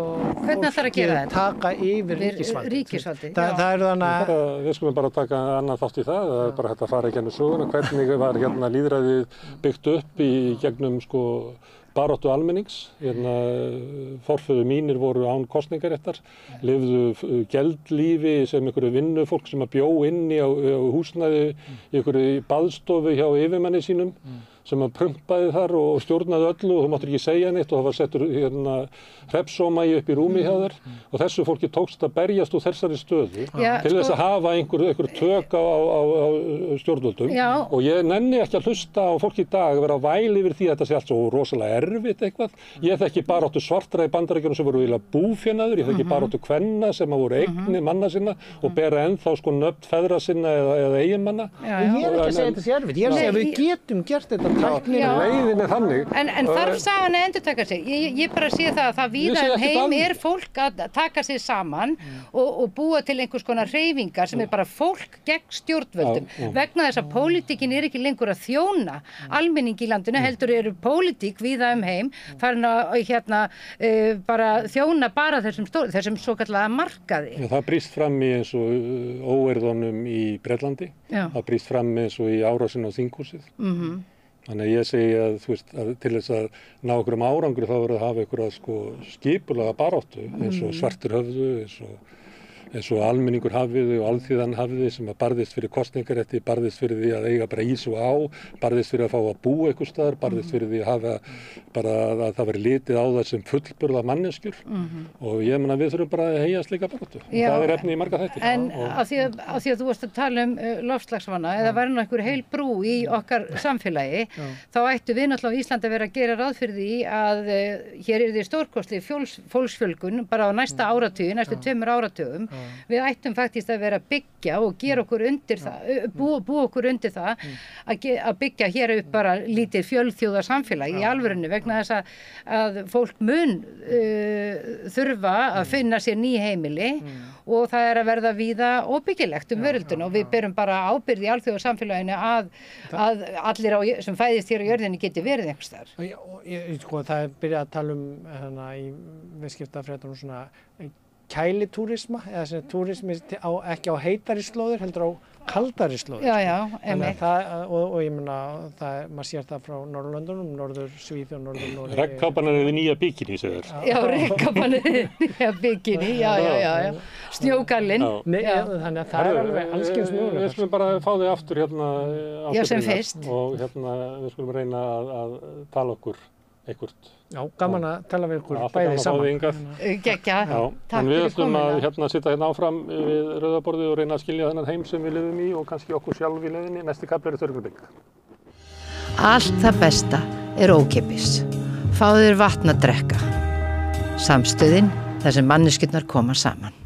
fólkið taka yfir ríkisvaldið? Það er þannig að við skulum bara taka annað þátt í það, það er bara hægt að fara í gegnum söguna, hvernig var lýðræðið byggt upp í gegnum sko baráttu almennings, forföður mínir voru án kosningaréttar, lifðu geldlífi sem einhverju vinnufólk sem að bjó inni á húsnæði í einhverju baðstofu hjá yfirmanni sínum sem að pumpaði þar og stjórnaði öllu og þú máttir ekki segja neitt og það var settur hreppsómagi upp í rúmi hjá þér og þessu fólki tókst að berjast úr þessari stöðu til þess að hafa einhver tök á stjórnvöldum og ég nenni ekki að hlusta á fólk í dag að vera á væli yfir því að þetta sé allt svo rosalega erfitt eitthvað. Ég þekki baráttu svartra í Bandaríkjunum sem voru eiginlega búfénaður, ég þekki baráttu kvenna sem voru eignir manna sinna og bera ennþá sko nöfn feðra sinna eða eiginmanna. Ég er ekki að segja þetta sé erfitt, ég er að segja að við getum gert þetta leiðin er þannig. En þarf sagan að endurtaka sig. Ég bara sé það að það víða heim er fólk að taka sig saman og búa til einhvers konar hreyfingar sem er bara fólk gegn stjórnvöldum. Vegna þess að pólitíkin er ekki lengur að þjóna almenning í landinu, heldur eru pólitík víða heim farin að bara þjóna bara þessum svokallaða markaði. Það brýst fram í eins og óeirðunum í Bretlandi. Það brýst fram eins og í árásinu á þinghúsið. Þannig að ég segi að, að til þess að ná okkur árangur þá verður að hafa einhverja skipulaga baráttu eins og svartir höfðu, eins og almenningur hafiði og alþýðan hafiði sem að barðist fyrir kosningarétti, barðist fyrir því að eiga bara ís og á, barðist fyrir að fá að búa einhvers staðar, barðist fyrir því að hafa bara að það veri litið á það sem fullburða manneskjur og ég meina við þurfum bara að heyja slíka baráttu. Það efni í marga þætti. En af því að þú varst að tala loftslagsvána, eða væri nú einhver heil brú í okkar samfélagi, þá ættu við náttúrulega á Íslandi að vera að gera ráð fyrir því að hér yrði stórkostleg fólksfjölgun bara á næsta áratugi, næstu 2 áratugum. Við ættum faktist að vera að byggja og gera okkur undir það, búa okkur undir það að byggja hér upp bara lítið fjölþjóða samfélag í alvörunni vegna þess að fólk mun þurfa að finna sér ný heimili og það er að verða víða óbyggilegt verölduna og við berum bara ábyrgð í alþjóða samfélaginu að allir sem fæðist hér á jörðinni geti verið einhvers staðar. Sko, það er byrjað að tala í viðskiptafréttunum svona kælitúrisma, eða sem túrismi ekki á heitari slóðir, heldur á kaldari slóðir. Já, einmitt. Og ég meina, maður sér það frá Norðurlöndunum, Norður Svíþjóð, Norður Noregi. Regnkápan er við nýja bikini, segir þér. Já, regnkápan er við nýja bikini, já. Snjókallinn. Þannig að það er alveg allskyns möguleikar. Við skulum bara fá þig aftur hérna. Já, sem fyrst. Og hérna, við skulum reyna að tala okkur einhvert. Já, gaman að tala við ykkur bæði saman. Gekja, takk við fyrir ætlum að sitja hérna áfram við rauðaborðið og reyna að skilja þennan heim sem við lifum í og kannski okkur sjálf í leiðinni. Næsti kafli er Þörungabyggð. Allt það besta er ókeypis. Fáðu þér vatn að drekka. Samstöðin þar sem manneskjurnar koma saman.